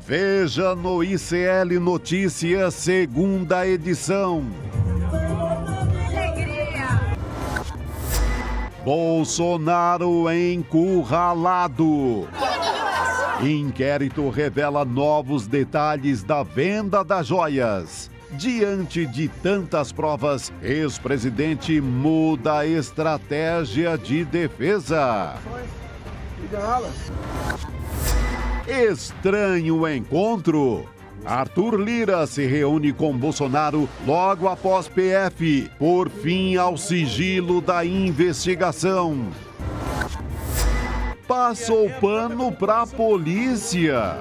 Veja no ICL Notícias, segunda edição. Bolsonaro encurralado. Inquérito revela novos detalhes da venda das joias. Diante de tantas provas, ex-presidente muda a estratégia de defesa. Estranho encontro. Arthur Lira se reúne com Bolsonaro logo após PF, por fim ao sigilo da investigação. Passou pano pra polícia.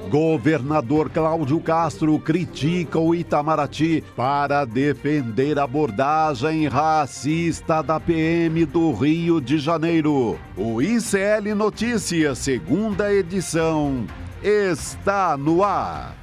Governador Cláudio Castro critica o Itamaraty para defender a abordagem racista da PM do Rio de Janeiro. O ICL Notícias, segunda edição, está no ar.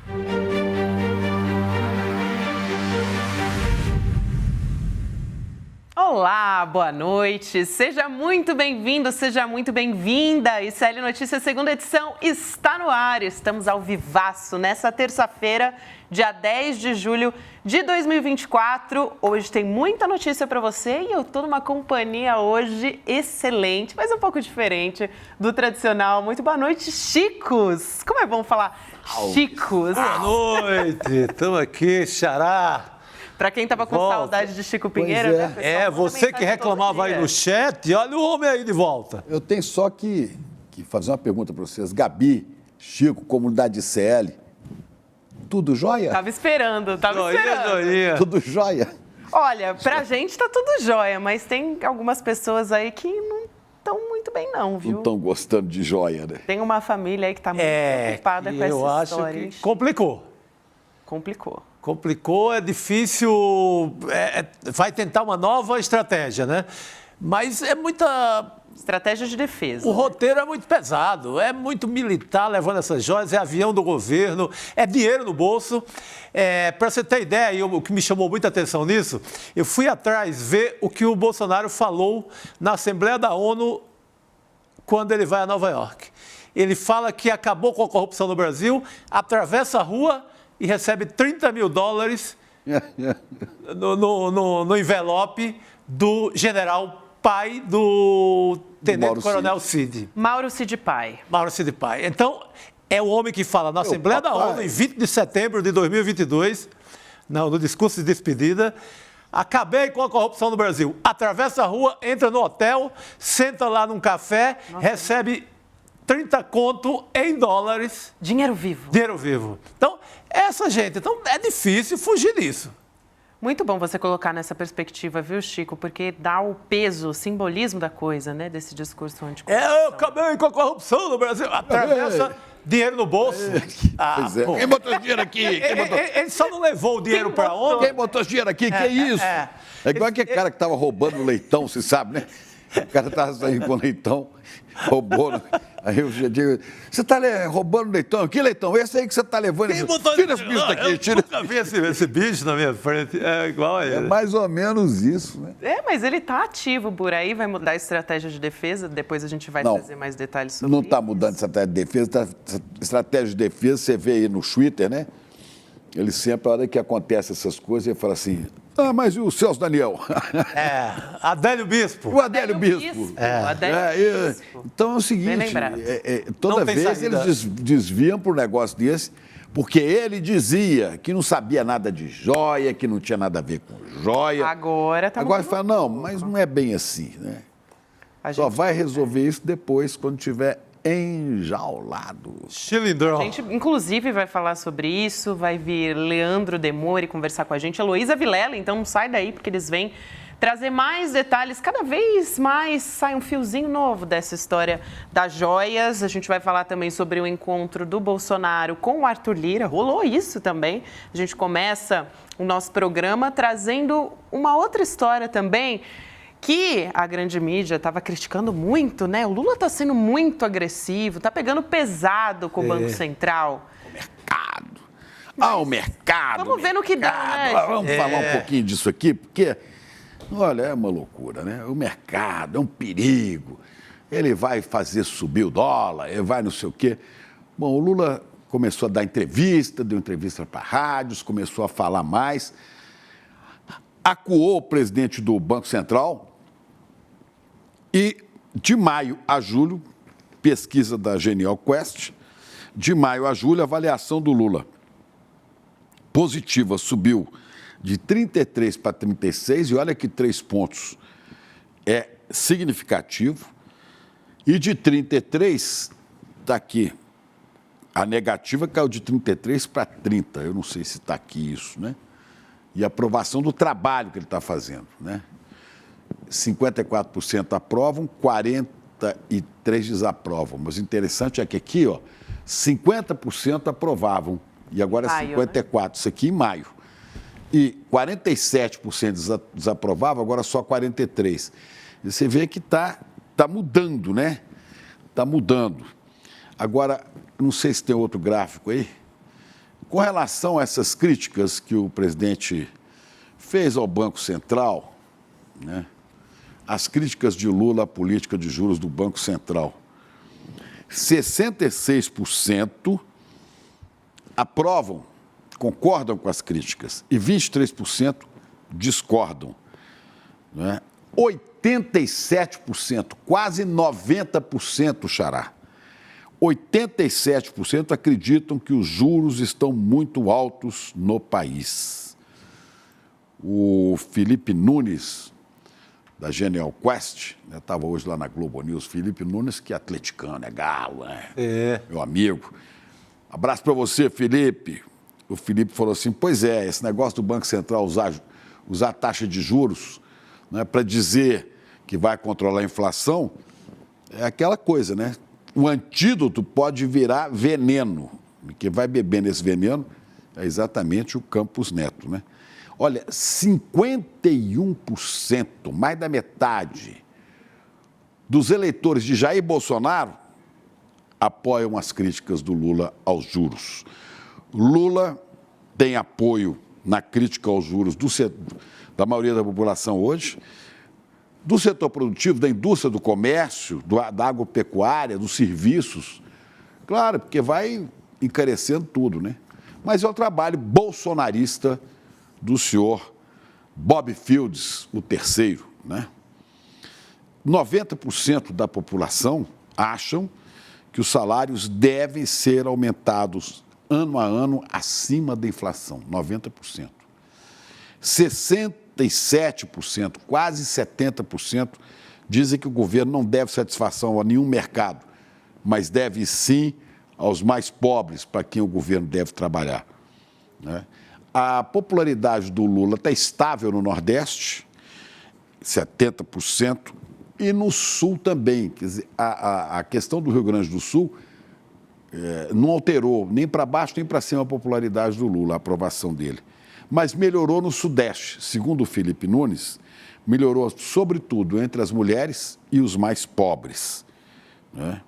Olá, boa noite. Seja muito bem-vindo, seja muito bem-vinda. ICL Notícias, segunda edição, está no ar. Estamos ao vivaço nessa terça-feira, dia 10 de julho de 2024. Hoje tem muita notícia para você e eu estou numa companhia hoje excelente, mas um pouco diferente do tradicional. Muito boa noite, Chicos. Como é bom falar Chicos? Boa noite, estamos aqui, Xará. Para quem estava com saudade de Chico Pinheiro, né, pessoal? Você que reclamava aí no chat, olha o homem aí de volta. Eu tenho só que fazer uma pergunta para vocês. Gabi, Chico, comunidade ICL, tudo jóia? Tava esperando. Joinha. Tudo jóia? Olha, pra gente tá tudo jóia, mas tem algumas pessoas aí que não estão muito bem não, viu? Não estão gostando de jóia, né? Tem uma família aí que tá muito preocupada com essa eu acho história. que complicou. Complicou, é difícil, vai tentar uma nova estratégia, né? Mas é muita... Estratégia de defesa. O roteiro é muito pesado, é muito militar levando essas joias, é avião do governo, é dinheiro no bolso. Para você ter ideia, o que me chamou muita atenção nisso, eu fui atrás ver o que o Bolsonaro falou na Assembleia da ONU quando ele vai a Nova York. Ele fala que acabou com a corrupção no Brasil, atravessa a rua e recebe $30 mil no envelope do general pai do tenente-coronel Cid. Mauro Cid Pai. Então, é o homem que fala na Assembleia da ONU, em 20 de setembro de 2022, no discurso de despedida, acabei com a corrupção no Brasil. Atravessa a rua, entra no hotel, senta lá num café, recebe 30 conto em dólares. Dinheiro vivo. Então, então é difícil fugir disso. Muito bom você colocar nessa perspectiva, viu, Chico? Porque dá o peso, o simbolismo da coisa, né? Desse discurso anticorrupção. Eu acabei com a corrupção no Brasil. Atravessa dinheiro no bolso. Pois é. Quem botou dinheiro aqui? Ele só não levou o dinheiro para onde? Quem botou dinheiro aqui? Que isso? É igual aquele cara que estava roubando leitão, você sabe, né? O cara estava saindo com leitão, roubou. Aí eu já digo, você está roubando leitão? Que leitão? Esse aí que você está levando. Tira esse bicho daqui. Eu nunca vi esse bicho na minha frente. É igual a ele. É mais ou menos isso, né? Mas ele está ativo por aí, vai mudar a estratégia de defesa, depois a gente vai trazer mais detalhes sobre isso. Não está mudando a estratégia de defesa. Estratégia de defesa, você vê aí no Twitter, né? Ele sempre, a hora que acontece essas coisas, ele fala assim... mas e o Celso Daniel? Adélio Bispo. O Adélio Bispo. Então é o seguinte, toda vez eles desviam para um negócio desse, porque ele dizia que não sabia nada de joia, que não tinha nada a ver com joia. Agora ele fala, não, mas não é bem assim, né? Só vai resolver isso depois, quando tiver enjaulado. Chilindrão. A gente, inclusive, vai falar sobre isso, vai vir Leandro Demore conversar com a gente, Heloísa Vilela, então não sai daí, porque eles vêm trazer mais detalhes, cada vez mais sai um fiozinho novo dessa história das joias. A gente vai falar também sobre o encontro do Bolsonaro com o Arthur Lira, rolou isso também. A gente começa o nosso programa trazendo uma outra história também, que a grande mídia estava criticando muito, né? O Lula está sendo muito agressivo, está pegando pesado com o Banco Central. O mercado. Vamos ver no que dá, né? Vamos falar um pouquinho disso aqui, porque, olha, é uma loucura, né? O mercado é um perigo. Ele vai fazer subir o dólar, ele vai não sei o quê. Bom, o Lula começou a dar entrevista, deu entrevista para rádios, começou a falar mais, acuou o presidente do Banco Central e, de maio a julho, pesquisa da Genial Quest, de maio a julho, a avaliação do Lula positiva subiu de 33 para 36, e olha que 3 pontos é significativo, e de 33, está aqui, a negativa caiu de 33 para 30, eu não sei se está aqui isso, né? E a aprovação do trabalho que ele está fazendo, né? 54% aprovam, 43% desaprovam. Mas o interessante é que aqui, ó, 50% aprovavam, e agora é 54%, isso aqui em maio. E 47% desaprovavam, agora só 43%. E você vê que tá mudando, né? Está mudando. Agora, não sei se tem outro gráfico aí. Com relação a essas críticas que o presidente fez ao Banco Central, né? As críticas de Lula à política de juros do Banco Central, 66% aprovam, concordam com as críticas, e 23% discordam, né? 87%, quase 90%, Xará, 87% acreditam que os juros estão muito altos no país. O Felipe Nunes, da Genial Quest, estava hoje lá na Globo News, Felipe Nunes, que é atleticano, é galo, né? Meu amigo. Abraço para você, Felipe. O Felipe falou assim, pois é, esse negócio do Banco Central usar a taxa de juros, né, para dizer que vai controlar a inflação, é aquela coisa, né? O antídoto pode virar veneno. E quem vai beber nesse veneno é exatamente o Campos Neto, né? Olha, 51%, mais da metade, dos eleitores de Jair Bolsonaro apoiam as críticas do Lula aos juros. Lula tem apoio na crítica aos juros da maioria da população hoje, do setor produtivo, da indústria, do comércio, da agropecuária, dos serviços. Claro, porque vai encarecendo tudo, né? Mas é o trabalho bolsonarista do senhor Bob Fields, o terceiro, né? 90% da população acham que os salários devem ser aumentados ano a ano acima da inflação, 90%. 67%, quase 70%, dizem que o governo não deve satisfação a nenhum mercado, mas deve sim aos mais pobres, para quem o governo deve trabalhar, né? A popularidade do Lula está estável no Nordeste, 70%, e no Sul também. Quer dizer, a questão do Rio Grande do Sul não alterou nem para baixo nem para cima a popularidade do Lula, a aprovação dele. Mas melhorou no Sudeste. Segundo o Felipe Nunes, melhorou sobretudo entre as mulheres e os mais pobres, né?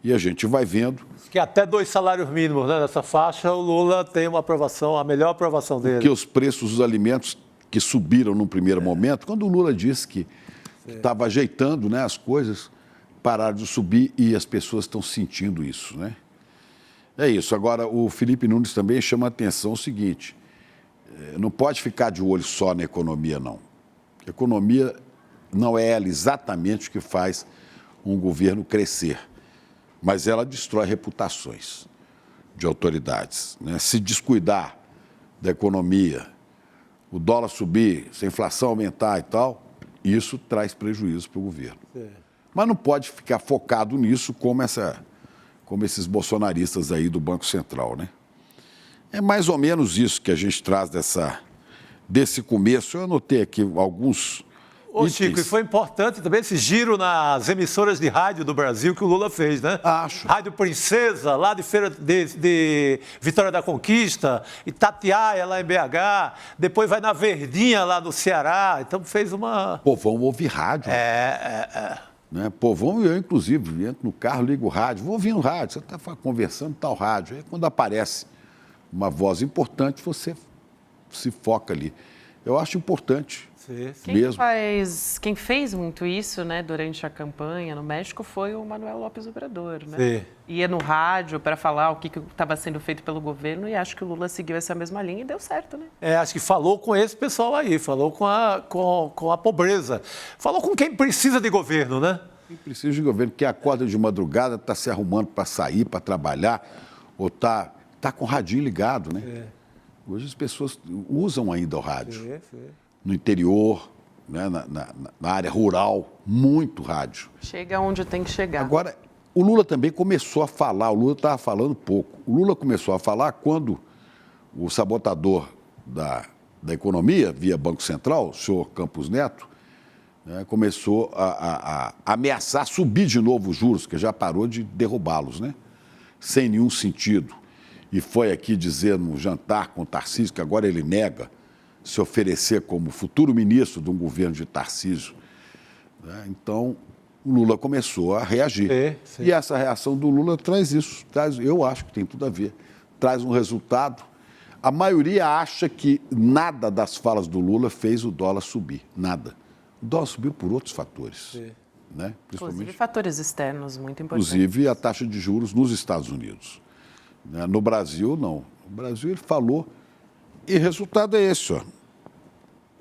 E a gente vai vendo... Que até 2 salários mínimos, né, nessa faixa, o Lula tem uma aprovação, a melhor aprovação dele. Porque os preços dos alimentos que subiram num primeiro momento, quando o Lula disse que estava ajeitando, né, as coisas, pararam de subir e as pessoas estão sentindo isso, né? É isso. Agora, o Felipe Nunes também chama a atenção o seguinte, não pode ficar de olho só na economia, não. A economia não é ela exatamente o que faz um governo crescer, mas ela destrói reputações de autoridades, né? Se descuidar da economia, o dólar subir, se a inflação aumentar e tal, isso traz prejuízo para o governo. Mas não pode ficar focado nisso como esses bolsonaristas aí do Banco Central, né? É mais ou menos isso que a gente traz desse começo. Eu anotei aqui alguns... Ô, Chico, e foi importante também esse giro nas emissoras de rádio do Brasil que o Lula fez, né? Acho. Rádio Princesa, lá de Vitória da Conquista, Itatiaia, lá em BH, depois vai na Verdinha, lá no Ceará, então fez uma... Povão ouve rádio. Né? Povão, eu inclusive, entro no carro, ligo o rádio, vou ouvindo rádio, você está conversando tal rádio, aí quando aparece uma voz importante, você se foca ali. Eu acho importante. mesmo. Quem fez muito isso, né, durante a campanha no México foi o Manuel López Obrador, né? Sim. Ia no rádio para falar o que estava sendo feito pelo governo e acho que o Lula seguiu essa mesma linha e deu certo, né? Acho que falou com esse pessoal aí, falou com a pobreza, falou com quem precisa de governo, né? Quem precisa de governo, que acorda de madrugada, está se arrumando para sair, para trabalhar, ou tá com o radinho ligado, né? Hoje as pessoas usam ainda o rádio. No interior, né, na área rural, muito rádio. Chega onde tem que chegar. Agora, o Lula também começou a falar, o Lula estava falando pouco. O Lula começou a falar quando o sabotador da economia, via Banco Central, o senhor Campos Neto, né, começou a ameaçar subir de novo os juros, que já parou de derrubá-los, né? Sem nenhum sentido. E foi aqui dizer no jantar com o Tarcísio, que agora ele nega se oferecer como futuro ministro de um governo de Tarcísio. Né? Então, o Lula começou a reagir. Sim. E essa reação do Lula traz isso. Eu acho que tem tudo a ver. Traz um resultado. A maioria acha que nada das falas do Lula fez o dólar subir. Nada. O dólar subiu por outros fatores. Né? Inclusive fatores externos muito importantes. Inclusive a taxa de juros nos Estados Unidos. No Brasil, não. No Brasil, ele falou, e o resultado é esse, ó.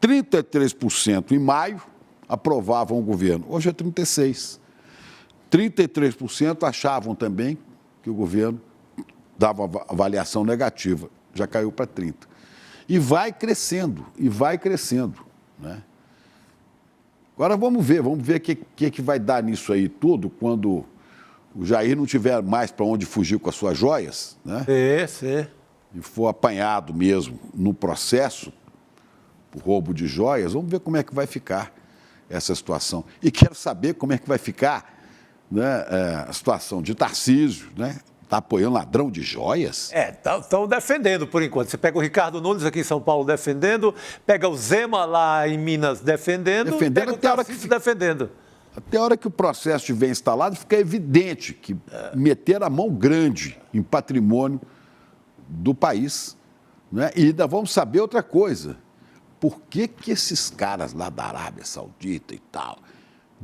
33% em maio aprovavam o governo, hoje é 36%. 33% achavam também que o governo dava avaliação negativa, já caiu para 30%. E vai crescendo, né? Agora vamos ver o que vai dar nisso aí tudo quando o Jair não tiver mais para onde fugir com as suas joias, né? E for apanhado mesmo no processo, por roubo de joias, vamos ver como é que vai ficar essa situação. E quero saber como é que vai ficar, né, a situação de Tarcísio, né? Está apoiando ladrão de joias? Estão defendendo por enquanto. Você pega o Ricardo Nunes aqui em São Paulo defendendo, pega o Zema lá em Minas defendendo pega o Tarcísio defendendo. Até a hora que o processo estiver instalado, fica evidente que meter a mão grande em patrimônio do país, né? E ainda vamos saber outra coisa. Por que esses caras lá da Arábia Saudita e tal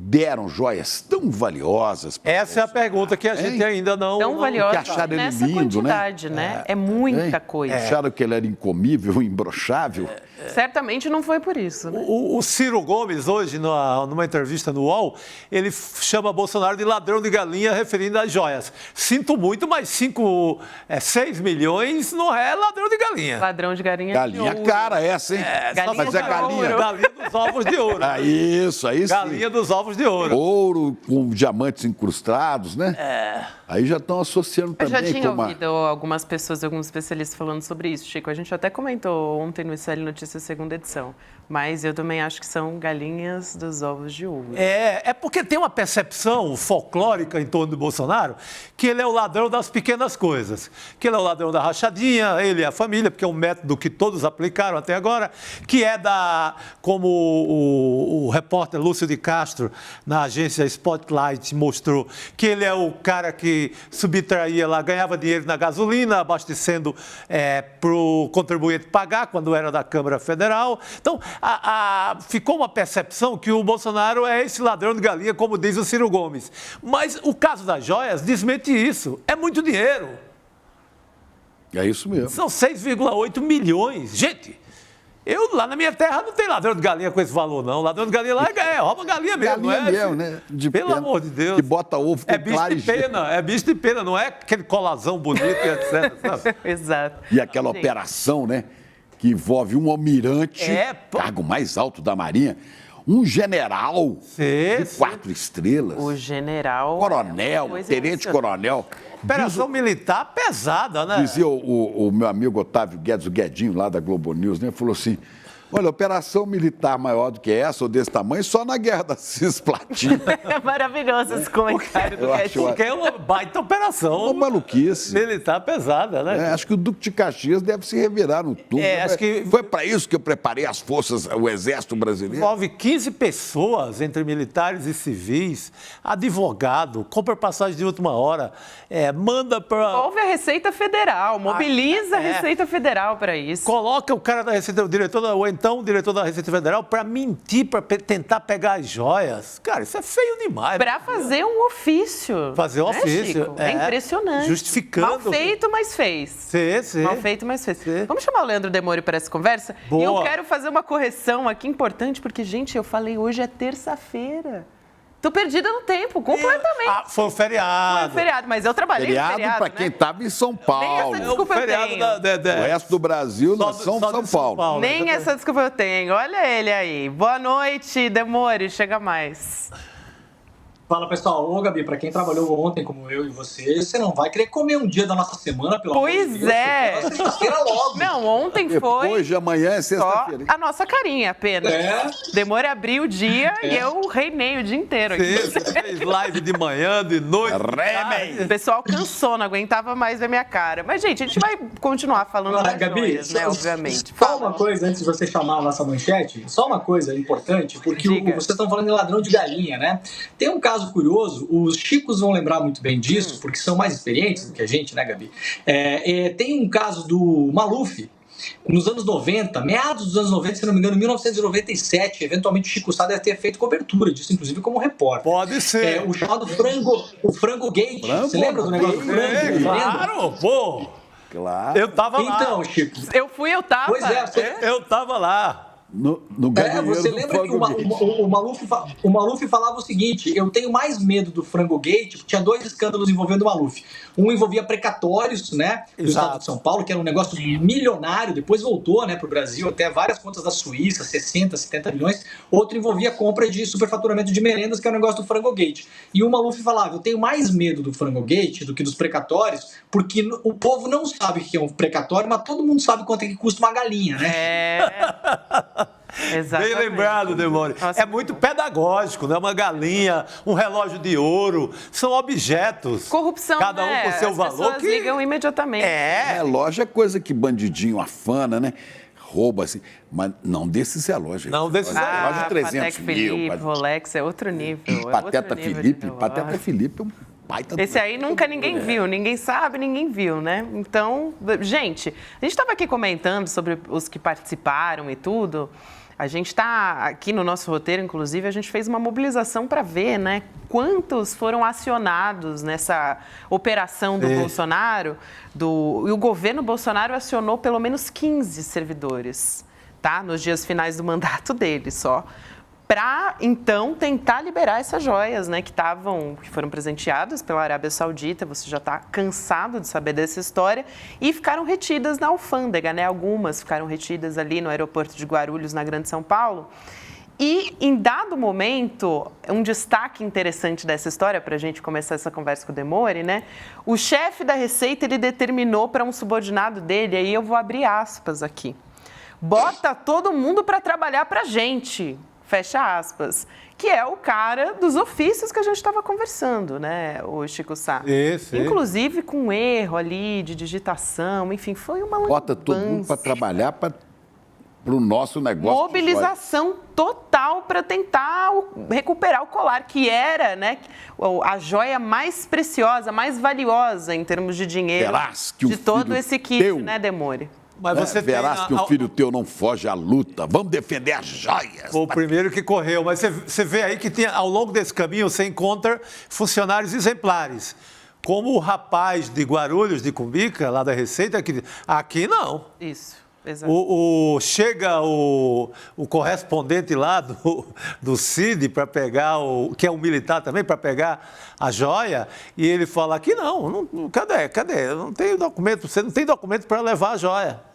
deram joias tão valiosas? Essa é a pergunta que a gente ainda não... Tão valiosa, que acharam ele nessa lindo, quantidade, né? É muita coisa. Acharam que ele era incomível, imbrochável? Certamente não foi por isso, né? O Ciro Gomes, hoje, numa entrevista no UOL, ele chama Bolsonaro de ladrão de galinha, referindo às joias. Sinto muito, mas 6 milhões não é ladrão de galinha. Ladrão de galinha. Galinha cara essa, hein? Mas é galinha. Galinha dos ovos de ouro. Isso, aí sim. Galinha dos ovos de ouro. Ouro com diamantes incrustados, né? Aí já estão associando também. Eu já tinha ouvido algumas pessoas, alguns especialistas falando sobre isso, Chico. A gente até comentou ontem no ICL Notícias segunda edição. Mas eu também acho que são galinhas dos ovos de ouro. É porque tem uma percepção folclórica em torno do Bolsonaro que ele é o ladrão das pequenas coisas. Que ele é o ladrão da rachadinha, ele e a família, porque é um método que todos aplicaram até agora, que é como o repórter Lúcio de Castro, na agência Spotlight, mostrou, que ele é o cara que subtraía lá, ganhava dinheiro na gasolina, abastecendo para o contribuinte pagar, quando era da Câmara Federal. Então, ficou uma percepção que o Bolsonaro é esse ladrão de galinha, como diz o Ciro Gomes. Mas o caso das joias desmente isso. É muito dinheiro. É isso mesmo. São 6,8 milhões. Gente, lá na minha terra não tem ladrão de galinha com esse valor, não. Ladrão de galinha lá rouba galinha mesmo. Galinha não é mesmo, né? Pelo amor de Deus. Que bota ovo com bicho de pena, é bicho de pena, não é aquele colazão bonito e etc. Sabe? Exato. E aquela operação, né? Que envolve um almirante, cargo mais alto da Marinha, um general de 4 estrelas. O general... Coronel, tenente-coronel. Operação militar pesada, né? Dizia o meu amigo Otávio Guedes, o Guedinho, lá da Globo News, né? Falou assim, olha, operação militar maior do que essa, ou desse tamanho, só na Guerra da Cisplatina. É maravilhoso esse comentário do Guedinho. Porque é uma baita operação. Uma maluquice. Militar pesada, né? Acho que o Duque de Caxias deve se revirar no túmulo. Acho que... Foi para isso que eu preparei as forças, o Exército Brasileiro. Envolve 15 pessoas, entre militares e civis, advogado, compra passagem de última hora, manda para... Envolve a Receita Federal, mobiliza a Receita Federal para isso. Coloca o cara da Receita, o diretor da então o diretor da Receita Federal para mentir, para tentar pegar as joias. Cara, isso é feio demais. Para fazer um ofício. Fazer um né, ofício. Chico? É impressionante. Justificando. Mal feito, mas fez. Sim. Mal feito, mas fez. Vamos chamar o Leandro Demore para essa conversa? Boa. E eu quero fazer uma correção aqui importante, porque, gente, eu falei hoje é terça-feira. Tô perdida no tempo, completamente. Foi um feriado. Foi um feriado, mas eu trabalhei Feriado, no feriado, para quem estava em São Nem Paulo. essa desculpa eu tenho. O resto do Brasil, nação de São Paulo. Nem essa desculpa eu tenho. Olha ele aí. Boa noite, Demore. Chega mais. Fala, pessoal. Ô, Gabi, pra quem trabalhou ontem, como eu e você não vai querer comer um dia da nossa semana, pelo amor de Deus. Pois é. Sexta-feira logo. Não, ontem foi Depois de amanhã é só sexta-feira. a nossa carinha apenas. É. Demore abriu o dia e eu reinei o dia inteiro aqui. Você fez live de manhã, de noite. O pessoal cansou, não aguentava mais ver minha cara. Mas, gente, a gente vai continuar falando das Gabi, joias, né, obviamente. Só uma coisa antes de você chamar a nossa manchete, só uma coisa importante, porque Diga. vocês estão falando de ladrão de galinha, né? Tem um caso curioso, os chicos vão lembrar muito bem disso, porque são mais experientes do que a gente, né, Gabi? Tem um caso do Maluf, nos anos 90, meados dos anos 90, se não me engano, 1997, eventualmente o Chico Sá deve ter feito cobertura disso, inclusive como repórter. Pode ser. O chamado Frango Gate. Você lembra do negócio do frango? Claro, pô. Claro. Eu tava lá. Então, Chico. Eu tava. Pois é, Eu tava lá. No galinheiro você do lembra que Frango o Maluf falava o seguinte: eu tenho mais medo do Frango Gate, porque tinha 2 escândalos envolvendo o Maluf. Um envolvia precatórios, né, do estado de São Paulo, que era um negócio milionário, depois voltou, né, para o Brasil, até várias contas da Suíça, 60, 70 milhões. Outro envolvia compra de superfaturamento de merendas, que é o negócio do Frango Gate. E o Maluf falava: eu tenho mais medo do Frango Gate do que dos precatórios, porque o povo não sabe o que é um precatório, mas todo mundo sabe quanto é que custa uma galinha, né? Exatamente. Bem lembrado, Demore. Nossa, É muito pedagógico, né? Uma galinha, um relógio de ouro, são objetos. Corrupção, cada um né? com seu As valor. pessoas ligam imediatamente. Relógio é coisa que bandidinho afana, né? Rouba, assim. Mas não desses relógios. Não desses relógio de 300 Patek mil. Philippe, Rolex, é outro nível. Pateta é outro nível de Pateta relógio. Filipe é um baita... Esse aí nunca ninguém viu, ninguém sabe, ninguém viu, né? Então, gente, a gente estava aqui comentando sobre os que participaram e tudo. A gente está aqui no nosso roteiro, inclusive, a gente fez uma mobilização para ver, né, quantos foram acionados nessa operação do Bolsonaro. E o governo Bolsonaro acionou pelo menos 15 servidores, tá? Nos dias finais do mandato dele só. Para, então, tentar liberar essas joias, né, que foram presenteadas pela Arábia Saudita. Você já está cansado de saber dessa história. E ficaram retidas na alfândega, né? Algumas ficaram retidas ali no aeroporto de Guarulhos, na Grande São Paulo. E, em dado momento, um destaque interessante dessa história, para a gente começar essa conversa com o Demore, né? O chefe da Receita, ele determinou para um subordinado dele, aí eu vou abrir aspas aqui: bota todo mundo para trabalhar para a gente. Fecha aspas, que é o cara dos ofícios que a gente estava conversando, né, o Chico Sá. Inclusive com um erro ali de digitação, enfim, foi uma lambança. Bota todo mundo para trabalhar para o nosso negócio. Mobilização total para tentar recuperar o colar, que era, né, a joia mais preciosa, mais valiosa em termos de dinheiro de todo esse kit, né, Demore? Mas você verás que o filho teu não foge à luta. Vamos defender as joias. Foi o primeiro que correu. Mas você vê aí que ao longo desse caminho você encontra funcionários exemplares. Como o rapaz de Guarulhos, de Cumbica, lá da Receita, que aqui não. Isso, exato. Chega o correspondente lá do CID para pegar, que é um militar também, para pegar a joia, e ele fala: aqui não, cadê? Eu não tenho documento, você não tem documento para levar a joia.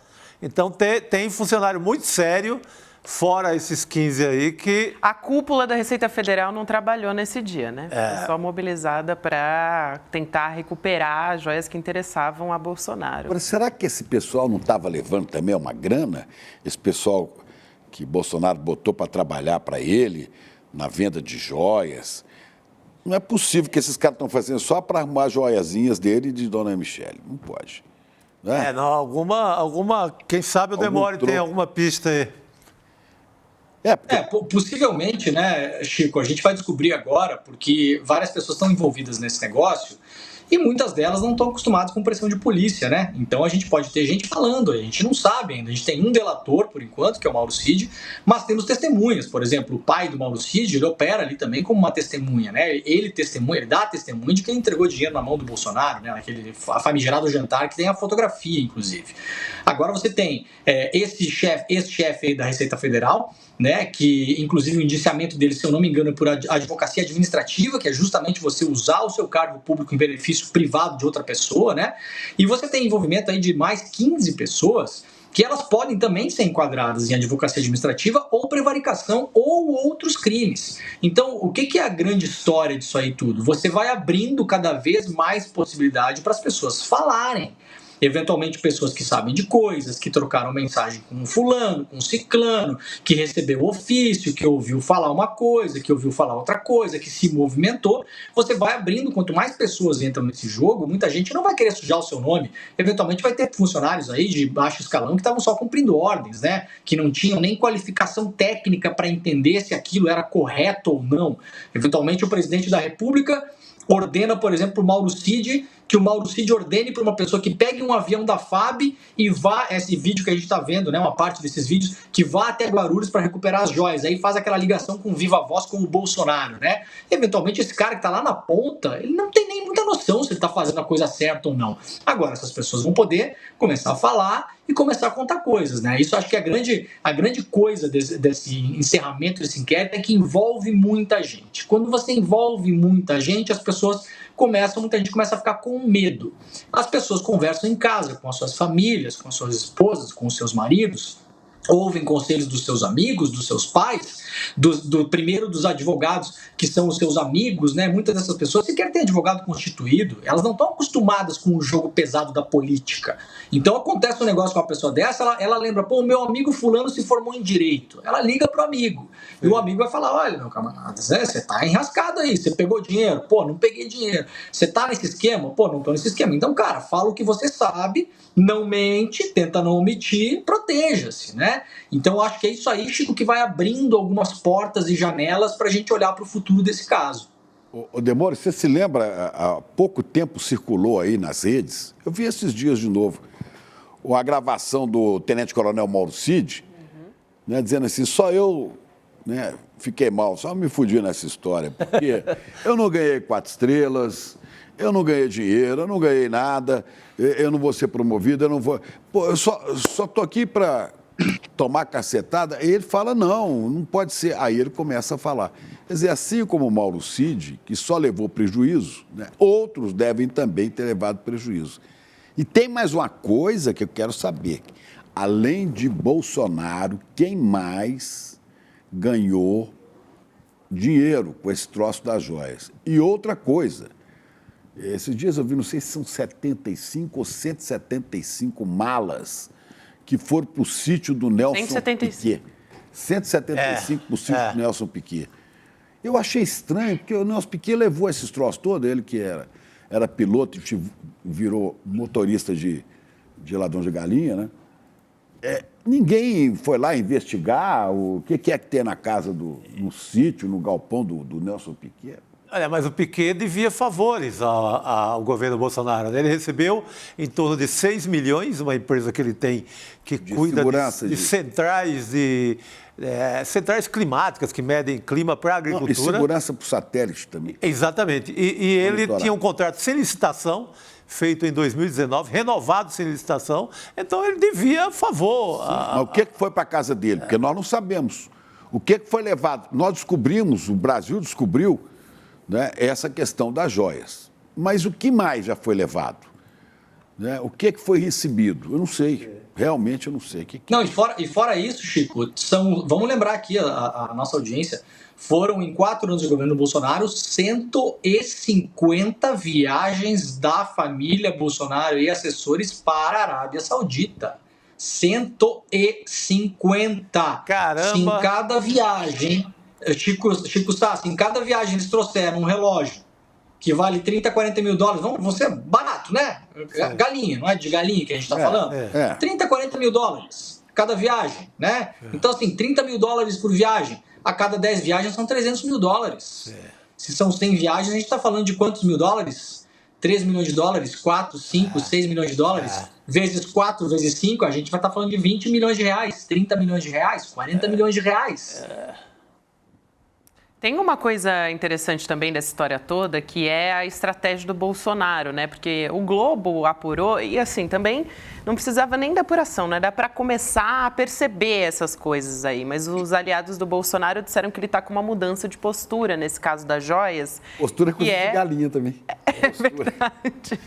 Então tem funcionário muito sério, fora esses 15 aí, que... A cúpula da Receita Federal não trabalhou nesse dia, né? Foi só mobilizada para tentar recuperar as joias que interessavam a Bolsonaro. Agora, será que esse pessoal não estava levando também uma grana? Esse pessoal que Bolsonaro botou para trabalhar para ele, na venda de joias? Não é possível que esses caras estão fazendo só para arrumar as joiazinhas dele e de Dona Michele. Não pode. Né? Não, alguma... Quem sabe o Demore tem alguma pista aí. Possivelmente, né, Chico, a gente vai descobrir agora, porque várias pessoas estão envolvidas nesse negócio, e muitas delas não estão acostumadas com pressão de polícia, né? Então a gente pode ter gente falando, a gente não sabe ainda. A gente tem um delator, por enquanto, que é o Mauro Cid, mas temos testemunhas. Por exemplo, o pai do Mauro Cid, ele opera ali também como uma testemunha, né? Ele dá testemunha de que ele entregou dinheiro na mão do Bolsonaro, né? Aquele famigerado jantar que tem a fotografia, inclusive. Agora você tem esse chefe aí da Receita Federal, né, que inclusive o indiciamento dele, se eu não me engano, é por advocacia administrativa, que é justamente você usar o seu cargo público em benefício privado de outra pessoa, né? E você tem envolvimento aí de mais 15 pessoas que elas podem também ser enquadradas em advocacia administrativa ou prevaricação ou outros crimes. Então, o que é a grande história disso aí tudo? Você vai abrindo cada vez mais possibilidade para as pessoas falarem. Eventualmente pessoas que sabem de coisas, que trocaram mensagem com um fulano, com um ciclano, que recebeu ofício, que ouviu falar uma coisa, que ouviu falar outra coisa, que se movimentou. Você vai abrindo, quanto mais pessoas entram nesse jogo, muita gente não vai querer sujar o seu nome. Eventualmente vai ter funcionários aí de baixo escalão que estavam só cumprindo ordens, né? Que não tinham nem qualificação técnica para entender se aquilo era correto ou não. Eventualmente o presidente da República ordena, por exemplo, o Mauro Cid, que o Mauro Cid ordene para uma pessoa que pegue um avião da FAB e vá, esse vídeo que a gente está vendo, né, uma parte desses vídeos, que vá até Guarulhos para recuperar as joias. Aí faz aquela ligação com viva voz com o Bolsonaro, né? Eventualmente esse cara que está lá na ponta, ele não tem nem muita noção se ele está fazendo a coisa certa ou não. Agora, essas pessoas vão poder começar a falar e começar a contar coisas, né? Isso acho que é a grande coisa desse encerramento desse inquérito é que envolve muita gente. Quando você envolve muita gente, muita gente começa a ficar com medo. As pessoas conversam em casa com as suas famílias, com as suas esposas, com os seus maridos, ouvem conselhos dos seus amigos, dos seus pais, primeiro dos advogados que são os seus amigos, né? Muitas dessas pessoas sequer têm advogado constituído, elas não estão acostumadas com o jogo pesado da política. Então acontece um negócio com uma pessoa dessa, ela lembra, pô, o meu amigo fulano se formou em direito. Ela liga pro amigo, e o amigo vai falar, olha, meu camarada, você tá enrascado aí, você pegou dinheiro? Pô, não peguei dinheiro. Você tá nesse esquema? Pô, não tô nesse esquema. Então, cara, fala o que você sabe, não mente, tenta não omitir, proteja-se, né? Então, eu acho que é isso aí, Chico, que vai abrindo algumas portas e janelas para a gente olhar para o futuro desse caso. Ô Demore, você se lembra, há pouco tempo circulou aí nas redes, eu vi esses dias de novo, a gravação do tenente-coronel Mauro Cid, né, dizendo assim, só eu, né, fiquei mal, só me fudi nessa história, porque eu não ganhei 4 estrelas, eu não ganhei dinheiro, eu não ganhei nada, eu não vou ser promovido, eu não vou... Pô, eu só tô aqui para tomar cacetada. E ele fala, não pode ser. Aí ele começa a falar. Quer dizer, assim como o Mauro Cid, que só levou prejuízo, né, outros devem também ter levado prejuízo. E tem mais uma coisa que eu quero saber. Além de Bolsonaro, quem mais ganhou dinheiro com esse troço das joias? E outra coisa, esses dias eu vi, não sei se são 75 ou 175 malas que foram para o sítio do Nelson Piquet. 175 para o sítio do Nelson Piquet. Eu achei estranho, porque o Nelson Piquet levou esses troços todos, ele que era piloto e virou motorista de ladrão de galinha, né? Ninguém foi lá investigar o que é que tem na casa, no sítio, no galpão do Nelson Piquet. Olha, mas o Piquet devia favores ao governo Bolsonaro. Ele recebeu em torno de 6 milhões, uma empresa que ele tem que cuida de centrais centrais climáticas que medem clima para a agricultura. E segurança para o satélite também. Exatamente. E ele tinha um contrato sem licitação, feito em 2019, renovado sem licitação, então ele devia favor. Mas o que foi para a casa dele? Porque nós não sabemos. O que foi levado? Nós descobrimos, o Brasil descobriu, né, essa questão das joias. Mas o que mais já foi levado? Né? O que foi recebido? Eu não sei. Realmente eu não sei. Não, e fora isso, Chico, vamos lembrar aqui, a nossa audiência, foram em 4 anos de governo Bolsonaro 150 viagens da família Bolsonaro e assessores para a Arábia Saudita. 150. Caramba! Em cada viagem, Chico Sassi, em cada viagem eles trouxeram um relógio que vale 30, 40 mil dólares. Vamos ser barato, né? Galinha, não é de galinha que a gente está falando? 30, 40 mil dólares cada viagem, né? Então, assim, 30 mil dólares por viagem. A cada 10 viagens são 300 mil dólares. Se são 100 viagens, a gente está falando de quantos mil dólares? 3 milhões de dólares, 4, 5, 6 milhões de dólares, vezes 4, vezes 5, a gente vai estar falando de 20 milhões de reais, 30 milhões de reais, 40 milhões de reais. Tem uma coisa interessante também dessa história toda, que é a estratégia do Bolsonaro, né? Porque o Globo apurou e, assim, também não precisava nem da apuração, né? Dá para começar a perceber essas coisas aí. Mas os aliados do Bolsonaro disseram que ele está com uma mudança de postura, nesse caso das joias. Postura com de galinha também. É verdade.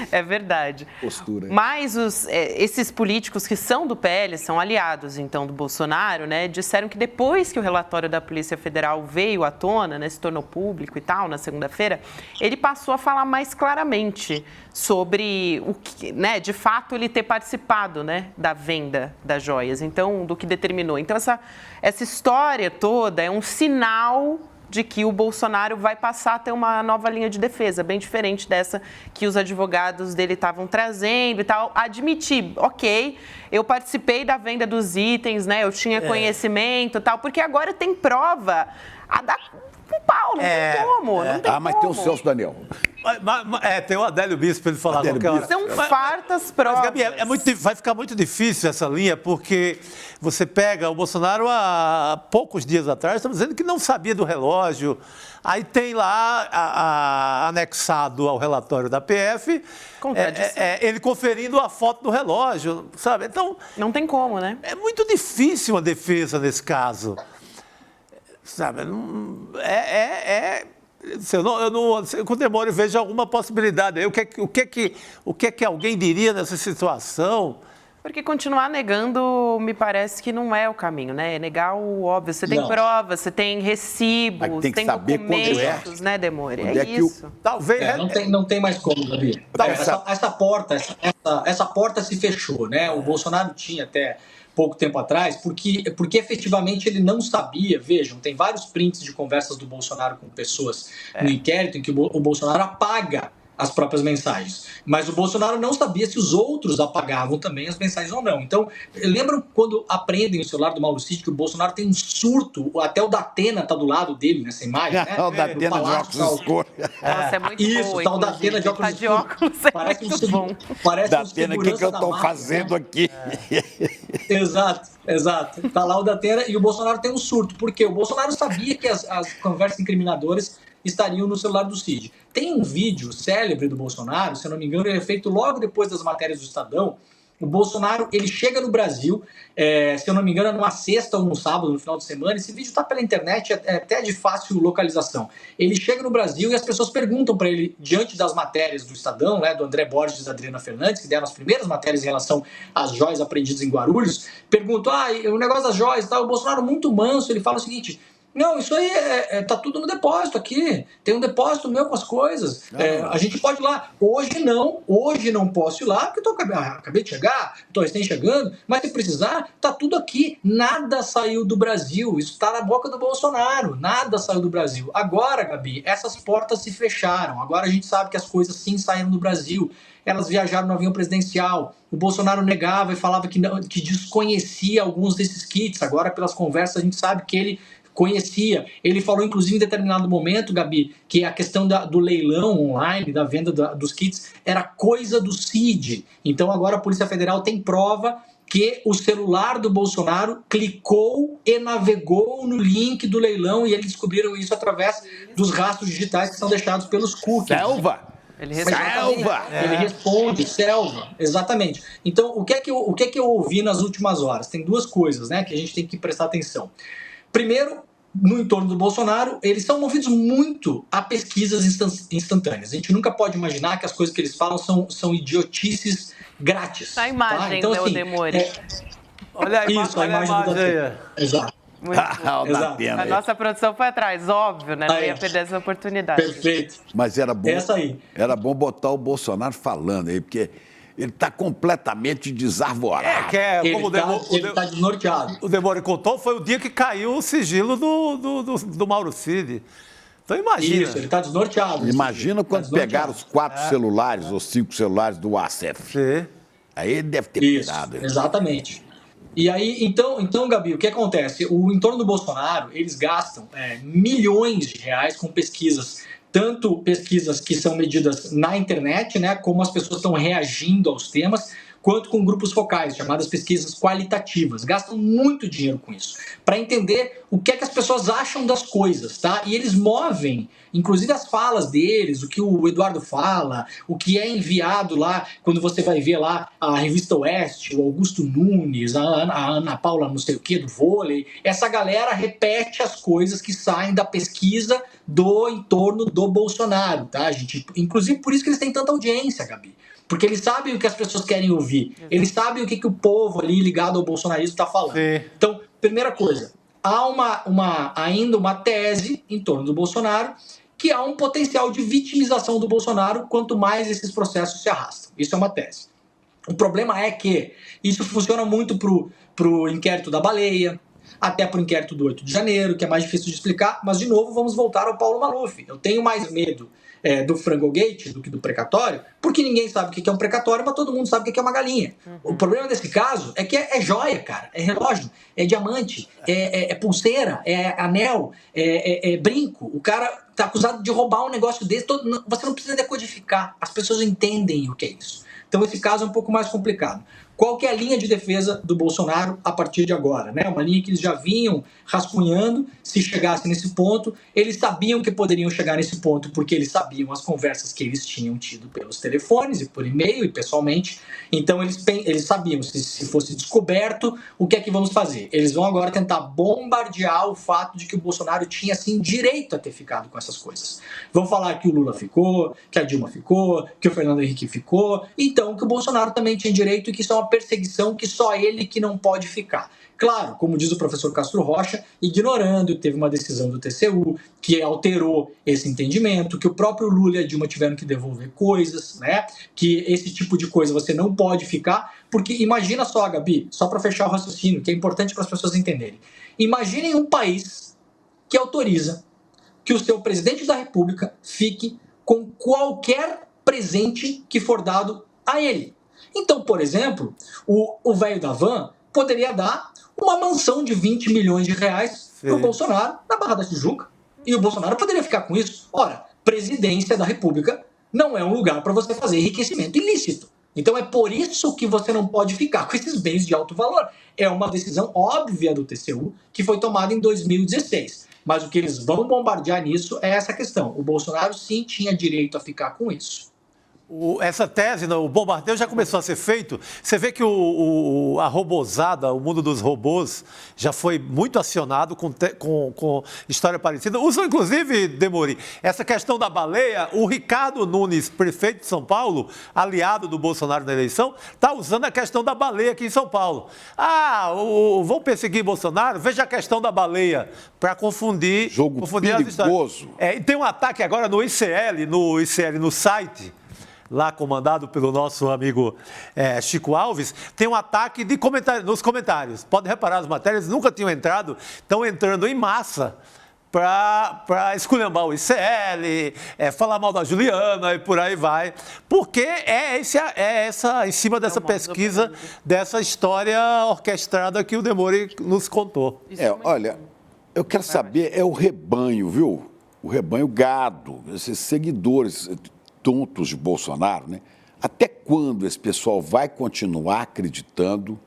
É verdade. Postura. Mas esses políticos que são do PL, são aliados, então, do Bolsonaro, né? Disseram que depois que o relatório da Polícia Federal veio à tona, né, se tornou público e tal, na segunda-feira, ele passou a falar mais claramente sobre o que, né, de fato, ele ter participado, né, da venda das joias, então, do que determinou. Então, essa história toda é um sinal de que o Bolsonaro vai passar a ter uma nova linha de defesa, bem diferente dessa que os advogados dele estavam trazendo e tal. Admitir, ok, eu participei da venda dos itens, né? Eu tinha conhecimento e tal, porque agora tem prova a dar com pau, não tem como, não tem como. Mas tem o Celso Daniel. Tem o Adélio Bispo para ele falar qualquer hora. São fartas provas. Mas, Gabi, vai ficar muito difícil essa linha, porque você pega o Bolsonaro há poucos dias atrás, está dizendo que não sabia do relógio. Aí tem lá, anexado ao relatório da PF, ele conferindo a foto do relógio, sabe? Então... Não tem como, né? É muito difícil uma defesa nesse caso. Sabe? Eu com demora vejo alguma possibilidade. O que é que alguém diria nessa situação? Porque continuar negando, me parece que não é o caminho, né? É negar o óbvio. Você tem provas, você tem recibos, tem documentos, né, Demore? É isso. Talvez... Não tem mais como, Gabi. Essa porta se fechou, né? O Bolsonaro tinha até pouco tempo atrás, porque efetivamente ele não sabia. Vejam, tem vários prints de conversas do Bolsonaro com pessoas no inquérito em que o Bolsonaro apaga as próprias mensagens. Mas o Bolsonaro não sabia se os outros apagavam também as mensagens ou não. Então, lembram quando apreendem o celular do Mauro Cid que o Bolsonaro tem um surto, até o Datena está do lado dele nessa imagem, né? O Datena de óculos escuros. Nossa, é muito isso, boa, tá o Datena de óculos escuros. Parece muito bom. Datena, o que eu estou fazendo aqui? Exato. Tá lá o Datena e o Bolsonaro tem um surto. Por quê? O Bolsonaro sabia que as conversas incriminadoras estariam no celular do Cid. Tem um vídeo célebre do Bolsonaro, se eu não me engano, ele é feito logo depois das matérias do Estadão. O Bolsonaro, ele chega no Brasil, se eu não me engano, numa sexta ou num sábado, no final de semana. Esse vídeo está pela internet, é até de fácil localização. Ele chega no Brasil e as pessoas perguntam para ele, diante das matérias do Estadão, né, do André Borges e da Adriana Fernandes, que deram as primeiras matérias em relação às joias apreendidas em Guarulhos, perguntam, o negócio das joias e tal. O Bolsonaro, muito manso, ele fala o seguinte: não, isso aí tá tudo no depósito aqui. Tem um depósito meu com as coisas. A gente pode ir lá. Hoje não posso ir lá, porque acabei de chegar, estou recém chegando, mas se precisar, tá tudo aqui. Nada saiu do Brasil. Isso está na boca do Bolsonaro. Nada saiu do Brasil. Agora, Gabi, essas portas se fecharam. Agora a gente sabe que as coisas sim saíram do Brasil. Elas viajaram no avião presidencial. O Bolsonaro negava e falava que desconhecia alguns desses kits. Agora, pelas conversas, a gente sabe que ele conhecia. Ele falou, inclusive, em determinado momento, Gabi, que a questão do leilão online, da venda dos kits, era coisa do Cid. Então, agora a Polícia Federal tem prova que o celular do Bolsonaro clicou e navegou no link do leilão, e eles descobriram isso através dos rastros digitais que são deixados pelos cookies. Ele responde, selva, exatamente. Então, o que é que eu ouvi nas últimas horas? Tem duas coisas, né, que a gente tem que prestar atenção. Primeiro, no entorno do Bolsonaro, eles são movidos muito a pesquisas instantâneas. A gente nunca pode imaginar que as coisas que eles falam são idiotices grátis. A imagem, então, assim, Demore. Olha a imagem do Datena. Exato. Exato. A nossa produção foi atrás, óbvio, né? Não ia perder essa oportunidade. Perfeito. Mas era bom, essa aí. Era bom botar o Bolsonaro falando aí, porque ele está completamente desarvorado. Ele está desnorteado. O Demore contou, foi o dia que caiu o sigilo do Mauro Cid. Então imagina. Isso, ele está desnorteado. Imagina quando pegaram os 4 celulares ou 5 celulares do ASEF. Sim. Aí ele deve ter pirado. Exatamente. E aí, então, Gabi, o que acontece? O entorno do Bolsonaro, eles gastam milhões de reais com pesquisas tanto pesquisas que são medidas na internet, né, como as pessoas estão reagindo aos temas, quanto com grupos focais, chamadas pesquisas qualitativas. Gastam muito dinheiro com isso, para entender o que é que as pessoas acham das coisas, tá? E eles movem, inclusive as falas deles, o que o Eduardo fala, o que é enviado lá, quando você vai ver lá a Revista Oeste, o Augusto Nunes, a Ana Paula não sei o que, do vôlei, essa galera repete as coisas que saem da pesquisa do entorno do Bolsonaro, tá, gente? Inclusive por isso que eles têm tanta audiência, Gabi. Porque eles sabem o que as pessoas querem ouvir. Eles sabem o que o povo ali ligado ao bolsonarismo está falando. Sim. Então, primeira coisa, há ainda uma tese em torno do Bolsonaro que há um potencial de vitimização do Bolsonaro quanto mais esses processos se arrastam. Isso é uma tese. O problema é que isso funciona muito pro inquérito da baleia, até pro inquérito do 8 de janeiro, que é mais difícil de explicar, mas, de novo, vamos voltar ao Paulo Maluf. Eu tenho mais medo do Frangogate do que do precatório, porque ninguém sabe o que é um precatório, mas todo mundo sabe o que é uma galinha. O problema desse caso é que é joia, cara, é relógio, é diamante, é pulseira, é anel, é brinco. O cara tá acusado de roubar um negócio desse, você não precisa decodificar, as pessoas entendem o que é isso. Então esse caso é um pouco mais complicado. Qual que é a linha de defesa do Bolsonaro a partir de agora, né? Uma linha que eles já vinham rascunhando, se chegasse nesse ponto. Eles sabiam que poderiam chegar nesse ponto porque eles sabiam as conversas que eles tinham tido pelos telefones e por e-mail e pessoalmente. Então eles sabiam, se fosse descoberto, o que é que vamos fazer? Eles vão agora tentar bombardear o fato de que o Bolsonaro tinha, sim, direito a ter ficado com essas coisas. Vão falar que o Lula ficou, que a Dilma ficou, que o Fernando Henrique ficou, então que o Bolsonaro também tinha direito e que isso é uma perseguição que só ele que não pode ficar. Claro, como diz o professor Castro Rocha, ignorando, teve uma decisão do TCU que alterou esse entendimento, que o próprio Lula e a Dilma tiveram que devolver coisas, né? Que esse tipo de coisa você não pode ficar, porque imagina só, Gabi, só para fechar o raciocínio, que é importante para as pessoas entenderem. Imaginem um país que autoriza que o seu presidente da República fique com qualquer presente que for dado a ele. Então, por exemplo, o velho da van poderia dar uma mansão de 20 milhões de reais para o Bolsonaro na Barra da Tijuca. E o Bolsonaro poderia ficar com isso. Ora, presidência da República não é um lugar para você fazer enriquecimento ilícito. Então é por isso que você não pode ficar com esses bens de alto valor. É uma decisão óbvia do TCU que foi tomada em 2016. Mas o que eles vão bombardear nisso é essa questão. O Bolsonaro sim tinha direito a ficar com isso. Essa tese, o bombardeio já começou a ser feito. Você vê que a robozada, o mundo dos robôs, já foi muito acionado com história parecida. Usam, inclusive, Demori, essa questão da baleia. O Ricardo Nunes, prefeito de São Paulo, aliado do Bolsonaro na eleição, está usando a questão da baleia aqui em São Paulo. Vão perseguir Bolsonaro? Veja a questão da baleia, para confundir as histórias. E tem um ataque agora no ICL, no site, lá comandado pelo nosso amigo Chico Alves, tem um ataque nos comentários. Pode reparar, as matérias nunca tinham entrado, estão entrando em massa para esculhambar o ICL, falar mal da Juliana e por aí vai. Porque em cima dessa pesquisa, dessa história orquestrada que o Demori nos contou. Olha, eu quero saber, é o rebanho, viu? O rebanho gado, esses seguidores tontos de Bolsonaro, né? Até quando esse pessoal vai continuar acreditando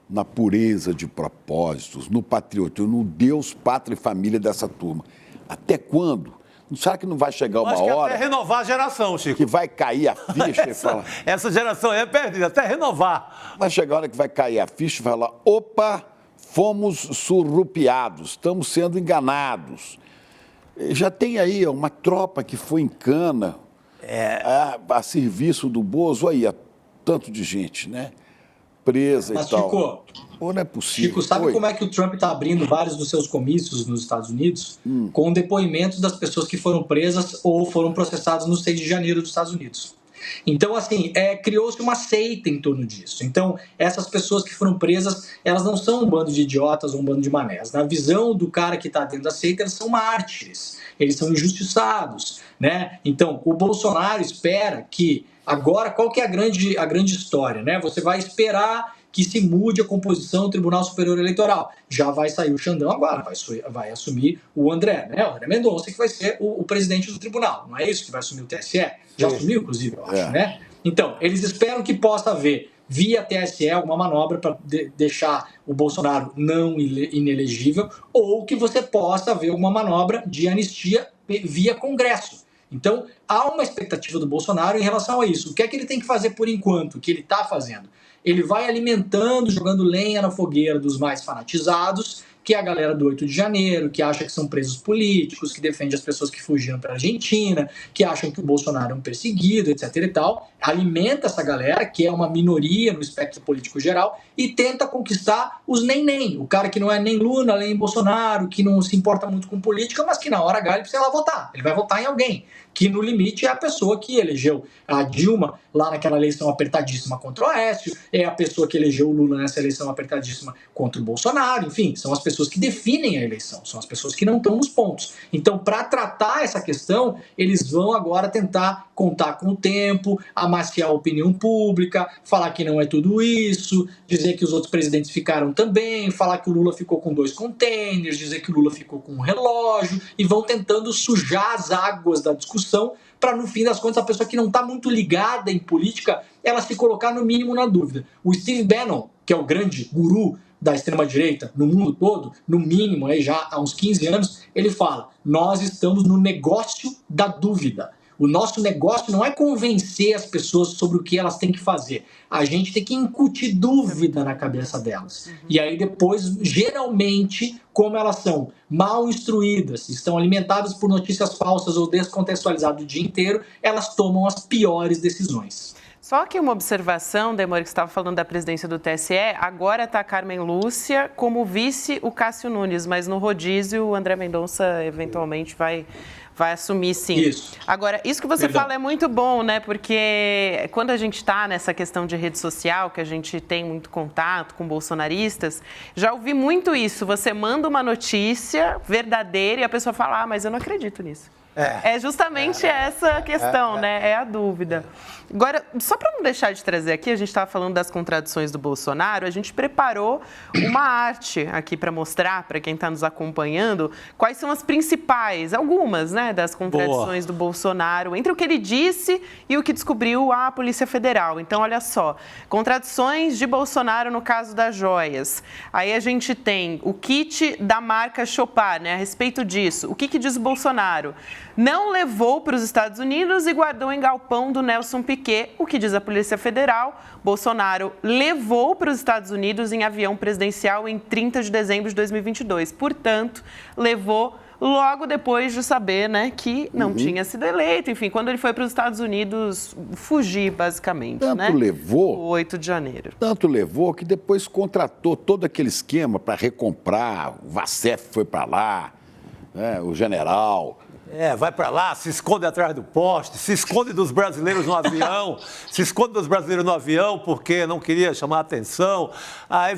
na pureza de propósitos, no patriotismo, no Deus, pátria e família dessa turma? Até quando? Será que não vai chegar uma hora... até renovar a geração, Chico. Que vai cair a ficha e falar... Essa geração é perdida, até renovar. Vai chegar a hora que vai cair a ficha e falar, opa, fomos surrupiados, estamos sendo enganados. Já tem aí uma tropa que foi em cana... a serviço do Bozo, aí, tanto de gente, né? Presa e tal. Chico, ou não é possível. Chico, sabe como é que o Trump está abrindo vários dos seus comícios nos Estados Unidos? Com depoimentos das pessoas que foram presas ou foram processadas no 6 de janeiro dos Estados Unidos. Então, assim, criou-se uma seita em torno disso. Então, essas pessoas que foram presas, elas não são um bando de idiotas ou um bando de manés. Na visão do cara que está dentro da seita, eles são mártires, eles são injustiçados, né? Então, o Bolsonaro espera que... Agora, qual que é a grande história, né? Você vai esperar que se mude a composição do Tribunal Superior Eleitoral. Já vai sair o Xandão agora, vai assumir o André, né? O André Mendonça, que vai ser o presidente do tribunal. Não é isso que vai assumir o TSE? Já assumiu, inclusive, eu acho, né? Então, eles esperam que possa haver, via TSE, alguma manobra para deixar o Bolsonaro não inelegível, ou que você possa ver alguma manobra de anistia via Congresso. Então, há uma expectativa do Bolsonaro em relação a isso. O que é que ele tem que fazer por enquanto? O que ele está fazendo? Ele vai alimentando, jogando lenha na fogueira dos mais fanatizados, que é a galera do 8 de janeiro, que acha que são presos políticos, que defende as pessoas que fugiram para a Argentina, que acham que o Bolsonaro é um perseguido, etc. e tal. Alimenta essa galera, que é uma minoria no espectro político geral, e tenta conquistar os nem-nem. O cara que não é nem Lula, nem Bolsonaro, que não se importa muito com política, mas que na hora H ele precisa lá votar. Ele vai votar em alguém, que no limite é a pessoa que elegeu a Dilma lá naquela eleição apertadíssima contra o Aécio, é a pessoa que elegeu o Lula nessa eleição apertadíssima contra o Bolsonaro, enfim, são as pessoas que definem a eleição, são as pessoas que não estão nos pontos. Então, para tratar essa questão, eles vão agora tentar contar com o tempo, amaciar a opinião pública, falar que não é tudo isso, dizer que os outros presidentes ficaram também, falar que o Lula ficou com 2 containers, dizer que o Lula ficou com um relógio, e vão tentando sujar as águas da discussão para, no fim das contas, a pessoa que não está muito ligada em política, ela se colocar no mínimo na dúvida. O Steve Bannon, que é o grande guru da extrema-direita no mundo todo, no mínimo aí já há uns 15 anos, ele fala: nós estamos no negócio da dúvida. O nosso negócio não é convencer as pessoas sobre o que elas têm que fazer. A gente tem que incutir dúvida na cabeça delas. E aí depois, geralmente, como elas são mal instruídas, estão alimentadas por notícias falsas ou descontextualizadas o dia inteiro, elas tomam as piores decisões. Só que uma observação, Demore, que você estava falando da presidência do TSE, agora está a Carmen Lúcia como vice o Cássio Nunes, mas no rodízio o André Mendonça eventualmente vai assumir, sim. Isso. Agora, isso que você fala é muito bom, né? Porque quando a gente está nessa questão de rede social, que a gente tem muito contato com bolsonaristas, já ouvi muito isso. Você manda uma notícia verdadeira e a pessoa fala: mas eu não acredito nisso. É justamente essa questão, né? É a dúvida. Agora, só para não deixar de trazer aqui, a gente estava falando das contradições do Bolsonaro, a gente preparou uma arte aqui para mostrar para quem está nos acompanhando quais são as principais, algumas, né, das contradições do Bolsonaro, entre o que ele disse e o que descobriu a Polícia Federal. Então, olha só, contradições de Bolsonaro no caso das joias. Aí a gente tem o kit da marca Chopard, né, a respeito disso. O que diz o Bolsonaro? Não levou para os Estados Unidos e guardou em galpão do Nelson Piquet. O que diz a Polícia Federal? Bolsonaro levou para os Estados Unidos em avião presidencial em 30 de dezembro de 2022. Portanto, levou logo depois de saber, né, que não tinha sido eleito. Enfim, quando ele foi para os Estados Unidos fugir, basicamente. Tanto levou... O 8 de janeiro. Tanto levou que depois contratou todo aquele esquema para recomprar. O Vacef foi para lá, né, o general... vai para lá, se esconde atrás do poste, se esconde dos brasileiros no avião, porque não queria chamar a atenção. Aí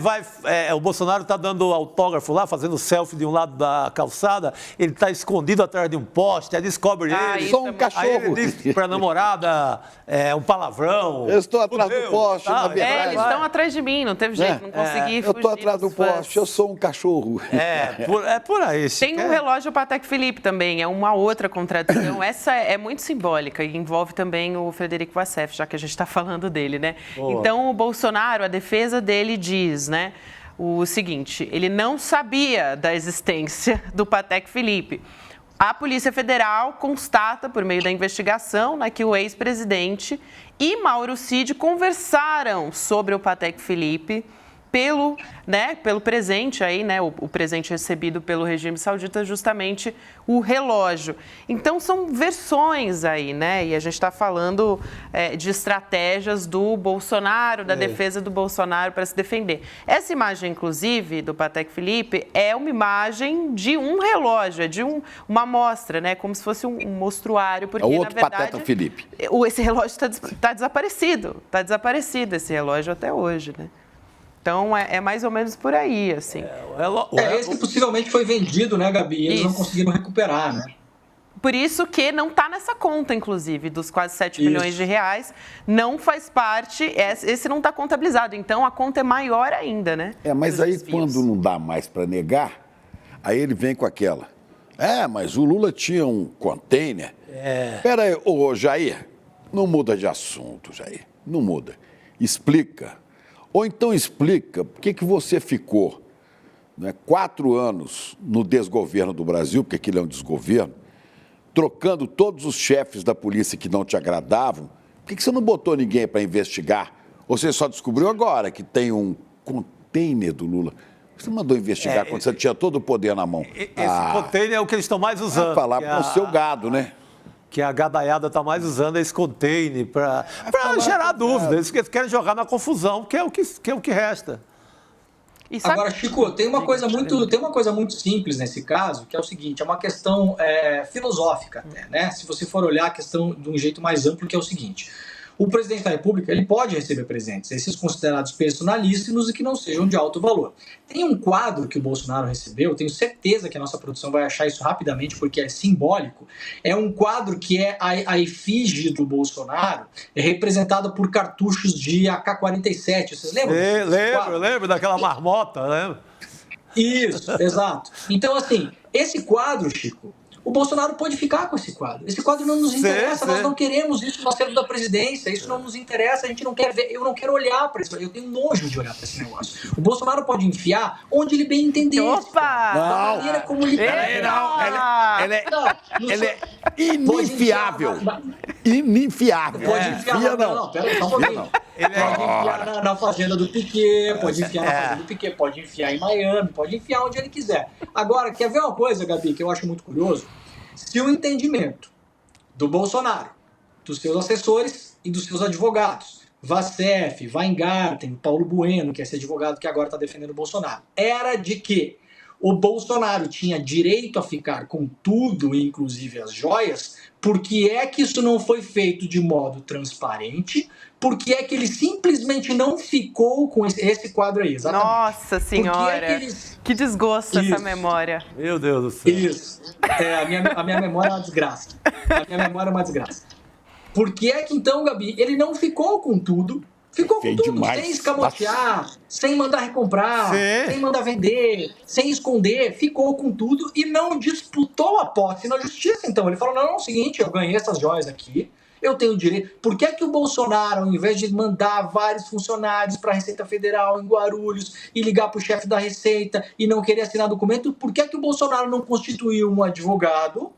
o Bolsonaro está dando autógrafo lá, fazendo selfie de um lado da calçada, ele está escondido atrás de um poste, aí descobre ele. Sou um cachorro. Aí ele diz para a namorada um palavrão. Eu estou atrás do poste, na verdade. Eles estão atrás de mim, não teve jeito, não consegui fugir. Eu estou atrás do poste, eu sou um cachorro. É por aí. Tem um relógio Patek Philippe também, é uma outra contradição. Essa é muito simbólica e envolve também o Frederico Vacef, já que a gente está falando dele, né? Boa. Então, o Bolsonaro, a defesa dele diz, né, o seguinte: ele não sabia da existência do Patek Philippe. A Polícia Federal constata, por meio da investigação, né, que o ex-presidente e Mauro Cid conversaram sobre o Patek Philippe pelo presente aí, né, o presente recebido pelo regime saudita, justamente o relógio. Então, são versões aí, né, e a gente está falando de estratégias do Bolsonaro, da defesa do Bolsonaro para se defender. Essa imagem, inclusive, do Patek Philippe, é uma imagem de um relógio, de uma amostra, né, como se fosse um mostruário, porque, na verdade, Patek Philippe. Esse relógio está desaparecido, esse relógio até hoje, né. Então, é mais ou menos por aí, assim. Esse possivelmente foi vendido, né, Gabi? E eles não conseguiram recuperar, né? Por isso que não está nessa conta, inclusive, dos quase 7 milhões de reais, não faz parte, esse não está contabilizado, então a conta é maior ainda, né? Mas aí quando não dá mais para negar, aí ele vem com aquela, mas o Lula tinha um container. Pera aí, ô Jair, não muda de assunto, Jair, não muda, explica, ou então explica por que você ficou 4 anos no desgoverno do Brasil, porque aquilo é um desgoverno, trocando todos os chefes da polícia que não te agradavam. Por que você não botou ninguém para investigar? Ou você só descobriu agora que tem um container do Lula? Você mandou investigar quando você tinha todo o poder na mão. Esse container é o que eles estão mais usando. Falar para o seu gado, né? Que a gadaiada está mais usando esse container para gerar dúvida. Eles querem jogar na confusão, que é o que resta. Agora, Chico, tem uma coisa muito simples nesse caso, que é o seguinte, é uma questão filosófica até, né? Se você for olhar a questão de um jeito mais amplo, que é o seguinte, o presidente da República, ele pode receber presentes, esses considerados personalíssimos e que não sejam de alto valor. Tem um quadro que o Bolsonaro recebeu, tenho certeza que a nossa produção vai achar isso rapidamente porque é simbólico, é um quadro que é a efígie do Bolsonaro, representada por cartuchos de AK-47, vocês lembram? Lembro daquela marmota, né? Isso, exato. Então, assim, esse quadro, Chico, o Bolsonaro pode ficar com esse quadro. Esse quadro não nos interessa, nós não queremos isso no acervo da presidência, isso não nos interessa, a gente não quer ver, eu não quero olhar para isso, eu tenho nojo de olhar para esse negócio. O Bolsonaro pode enfiar onde ele bem entender. Opa! Da maneira como ele Ele é ininfiável. Ininfiável. Pode enfiar, peraí, só um pouquinho. Pode enfiar na fazenda do Piquet, pode enfiar na fazenda do Piquet, pode enfiar em Miami, pode enfiar onde ele quiser. Agora, quer ver uma coisa, Gabi, que eu acho muito curioso? Se o entendimento do Bolsonaro, dos seus assessores e dos seus advogados, Vassef, Weingarten, Paulo Bueno, que é esse advogado que agora está defendendo o Bolsonaro, era de que o Bolsonaro tinha direito a ficar com tudo, inclusive as joias, por que é que isso não foi feito de modo transparente? Por que é que ele simplesmente não ficou com esse quadro aí? Exatamente. Nossa Senhora, que desgosto essa memória. Meu Deus do céu. Isso. A minha memória é uma desgraça. A minha memória é uma desgraça. Por que é que então, Gabi, ele não ficou com tudo? Ficou com tudo, sem escamotear, sem mandar recomprar, sem mandar vender, sem esconder, ficou com tudo e não disputou a posse na justiça. Então, ele falou, não, é o seguinte, eu ganhei essas joias aqui, eu tenho direito. Por que é que o Bolsonaro, ao invés de mandar vários funcionários para a Receita Federal em Guarulhos e ligar para o chefe da Receita e não querer assinar documento, por que é que o Bolsonaro não constituiu um advogado,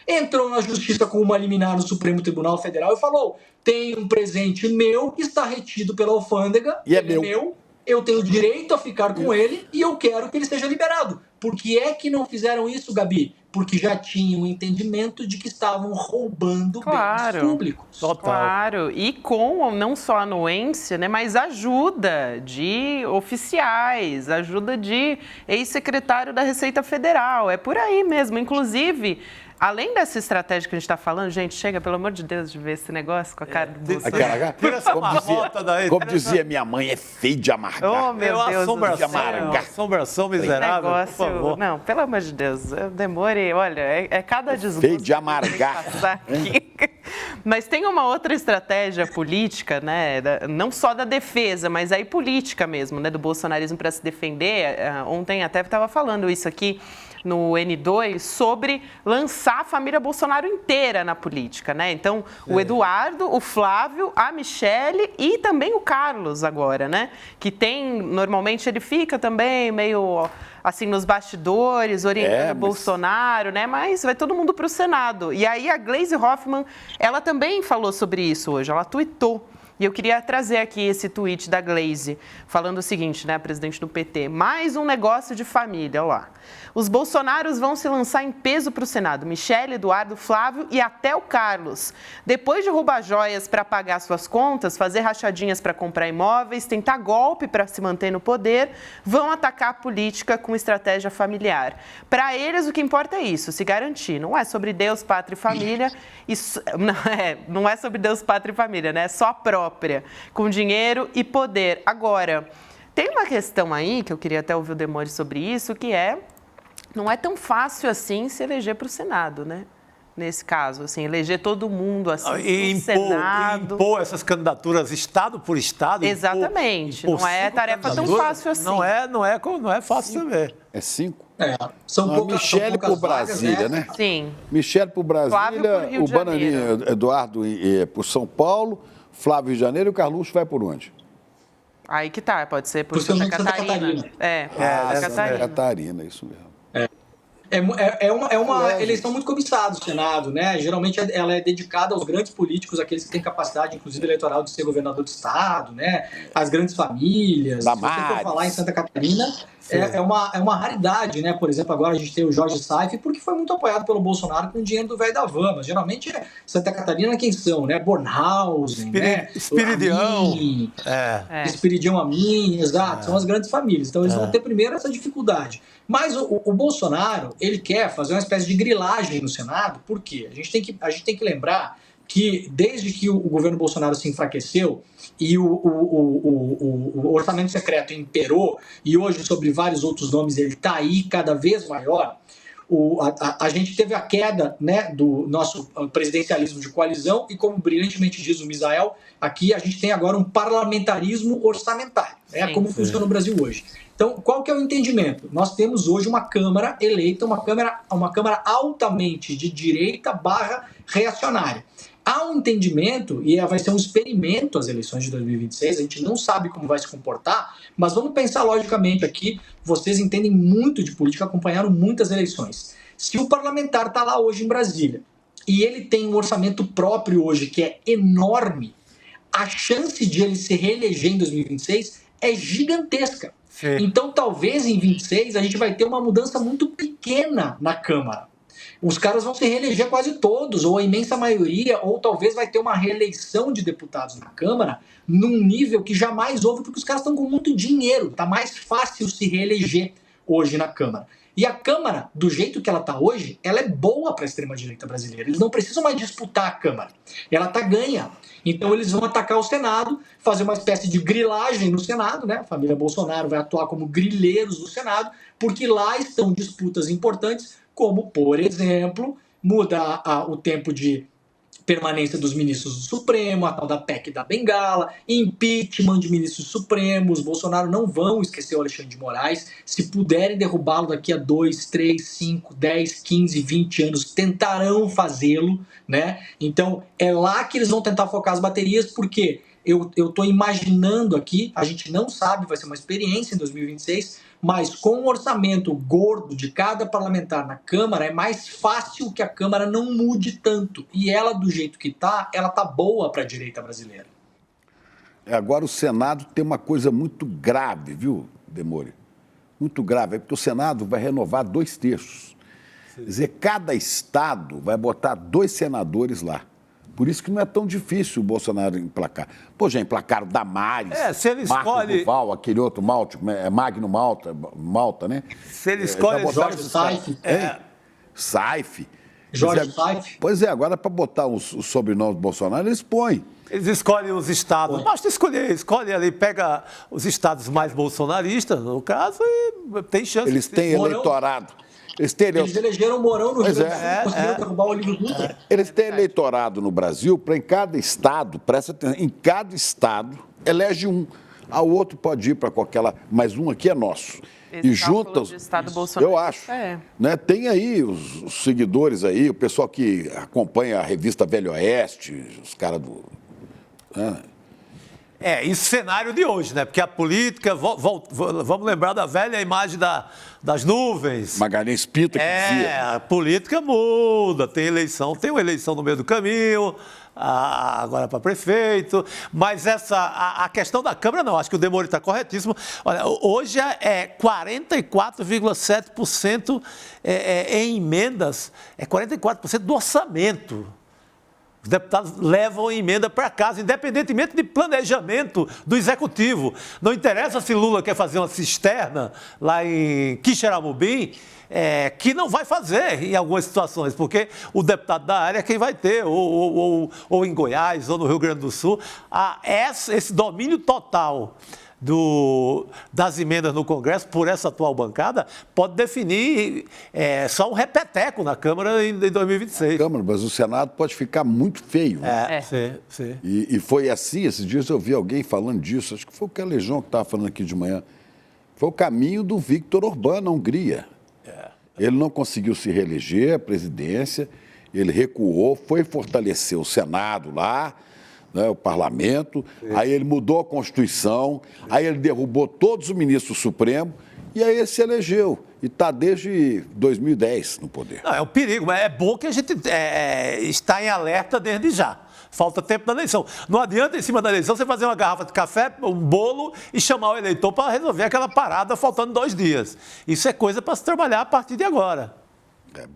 entrou na justiça com uma liminar no Supremo Tribunal Federal e falou, tem um presente meu que está retido pela alfândega, e é meu, eu tenho direito a ficar com ele e eu quero que ele seja liberado. Por que é que não fizeram isso, Gabi? Porque já tinham um entendimento de que estavam roubando bens públicos. Total. Claro, e com não só anuência, né, mas ajuda de oficiais, ajuda de ex-secretário da Receita Federal, é por aí mesmo. Inclusive, além dessa estratégia que a gente está falando, gente, chega, pelo amor de Deus, de ver esse negócio com a cara do Bolsonaro. Como dizia minha mãe, é feio de amargar. Oh, meu Deus do céu. Assombração miserável, negócio, por favor. Não, pelo amor de Deus, eu demorei, olha, é cada desgosto. Feio de amargar. Mas tem uma outra estratégia política, né, não só da defesa, mas aí política mesmo, né, do bolsonarismo para se defender. Ontem até estava falando isso aqui no N2 sobre lançar a família Bolsonaro inteira na política, né? Então, o Eduardo, o Flávio, a Michele e também o Carlos agora, né? Que tem, normalmente ele fica também meio assim nos bastidores, orientando o Bolsonaro, né? Mas vai todo mundo para o Senado. E aí a Gleisi Hoffmann, ela também falou sobre isso hoje, ela tuitou. E eu queria trazer aqui esse tweet da Gleisi, falando o seguinte, né, presidente do PT, mais um negócio de família, olha lá. Os Bolsonaros vão se lançar em peso para o Senado, Michele, Eduardo, Flávio e até o Carlos. Depois de roubar joias para pagar suas contas, fazer rachadinhas para comprar imóveis, tentar golpe para se manter no poder, vão atacar a política com estratégia familiar. Para eles, o que importa é isso, se garantir. Não é sobre Deus, pátria e família, isso, não é sobre Deus, pátria e família, né? É só a própria, com dinheiro e poder. Agora, tem uma questão aí, que eu queria até ouvir o Demore sobre isso, que não é tão fácil assim se eleger para o Senado, né? nesse caso, assim, eleger todo mundo assim e no Senado. Impor essas candidaturas estado por estado. Exatamente. Impor não é tarefa tão fácil assim. Não é fácil também. É 5? São poucas, Michele por Brasília, né? Sim. Michele por Flávio Brasília, por Rio o de Bananinha Janeiro. Eduardo por São Paulo, Flávio Rio de Janeiro e o Carluxo vai por onde? Aí que tá, pode ser por Santa Santa Catarina. Santa Catarina. Catarina, isso mesmo. É uma eleição muito cobiçada do Senado, né? Geralmente ela é dedicada aos grandes políticos, aqueles que têm capacidade, inclusive eleitoral, de ser governador do estado, né? As grandes famílias. Se você for falar em Santa Catarina, é uma raridade, né? Por exemplo, agora a gente tem o Jorge Saif, porque foi muito apoiado pelo Bolsonaro com o dinheiro do velho da van. Mas geralmente Santa Catarina quem são, né? Bornhausen, né? Espiridião. Espiridião Amin, exato. São as grandes famílias. Então eles vão ter primeiro essa dificuldade. Mas o Bolsonaro, ele quer fazer uma espécie de grilagem no Senado. Por quê? A gente tem que lembrar que desde que o governo Bolsonaro se enfraqueceu e o orçamento secreto imperou, e hoje sobre vários outros nomes ele está aí cada vez maior, a gente teve a queda, né, do nosso presidencialismo de coalizão e, como brilhantemente diz o Misael, aqui a gente tem agora um parlamentarismo orçamentário. É como funciona o Brasil hoje. Então, qual que é o entendimento? Nós temos hoje uma Câmara eleita, uma Câmara altamente de direita / reacionária. Há um entendimento, e vai ser um experimento as eleições de 2026, a gente não sabe como vai se comportar, mas vamos pensar logicamente aqui, vocês entendem muito de política, acompanharam muitas eleições. Se o parlamentar está lá hoje em Brasília, e ele tem um orçamento próprio hoje que é enorme, a chance de ele se reeleger em 2026 é gigantesca. Sim. Então, talvez em 26 a gente vai ter uma mudança muito pequena na Câmara. Os caras vão se reeleger quase todos, ou a imensa maioria, ou talvez vai ter uma reeleição de deputados na Câmara num nível que jamais houve, porque os caras estão com muito dinheiro. Está mais fácil se reeleger hoje na Câmara. E a Câmara, do jeito que ela está hoje, ela é boa para a extrema-direita brasileira. Eles não precisam mais disputar a Câmara. Ela está ganha. Então eles vão atacar o Senado, fazer uma espécie de grilagem no Senado, né? A família Bolsonaro vai atuar como grileiros do Senado, porque lá estão disputas importantes, como, por exemplo, mudar o tempo de permanência dos ministros do Supremo, a tal da PEC da Bengala, impeachment de ministros supremos. Bolsonaro não vão esquecer o Alexandre de Moraes. Se puderem derrubá-lo daqui a 2, 3, 5, 10, 15, 20 anos, tentarão fazê-lo, né? Então, é lá que eles vão tentar focar as baterias, porque eu estou imaginando aqui, a gente não sabe, vai ser uma experiência em 2026, mas com o orçamento gordo de cada parlamentar na Câmara, é mais fácil que a Câmara não mude tanto. E ela, do jeito que está, ela está boa para a direita brasileira. Agora o Senado tem uma coisa muito grave, viu, Demore? Muito grave, porque o Senado vai renovar 2/3. Quer dizer, cada estado vai botar 2 senadores lá. Por isso que não é tão difícil o Bolsonaro emplacar. Pô, já emplacaram Damares, se ele escolhe... Duval, aquele outro Magno Malta, né? Se ele escolhe Jorge Saif. Saif. Jorge Saif. Pois é, agora para botar o sobrenome do Bolsonaro, eles põem. Eles escolhem os estados. Basta escolhe ali, pega os estados mais bolsonaristas, no caso, e tem chance. Eles têm eleitorado. Eles elegeram o Mourão no Rio Grande do Sul, conseguiram derrubar o Olívio Dutra. Eles têm eleitorado no Brasil para em cada estado, presta atenção, em cada estado elege um. O outro pode ir para qualquer lá, mas um aqui é nosso. Esse e junta os. Eu acho. Né? Tem aí os seguidores aí, o pessoal que acompanha a revista Velho Oeste, os caras do. Isso cenário de hoje, né? Porque a política, vamos lembrar da velha imagem das nuvens. Magalhães Pinto que dizia. A política muda, tem uma eleição no meio do caminho, agora para prefeito, mas a questão da Câmara não, acho que o Demore está corretíssimo. Olha, hoje é 44,7% em emendas, é 44% do orçamento. Os deputados levam a emenda para casa, independentemente de planejamento do Executivo. Não interessa se Lula quer fazer uma cisterna lá em Quixeramobim, que não vai fazer em algumas situações, porque o deputado da área é quem vai ter, ou em Goiás, ou no Rio Grande do Sul. Esse domínio total das emendas no Congresso por essa atual bancada pode definir só um repeteco na Câmara em 2026. Câmara, mas o Senado pode ficar muito feio. Né? Sim. E foi assim, esses dias eu vi alguém falando disso, acho que foi o Calejão que estava falando aqui de manhã. Foi o caminho do Viktor Orbán na Hungria. Ele não conseguiu se reeleger à presidência, ele recuou, foi fortalecer o Senado lá, né, o parlamento, aí ele mudou a Constituição, aí ele derrubou todos os ministros do Supremo e aí ele se elegeu. E está desde 2010 no poder. Não, é um perigo, mas é bom que a gente está em alerta desde já. Falta tempo da eleição. Não adianta, em cima da eleição, você fazer uma garrafa de café, um bolo e chamar o eleitor para resolver aquela parada faltando 2 dias. Isso é coisa para se trabalhar a partir de agora.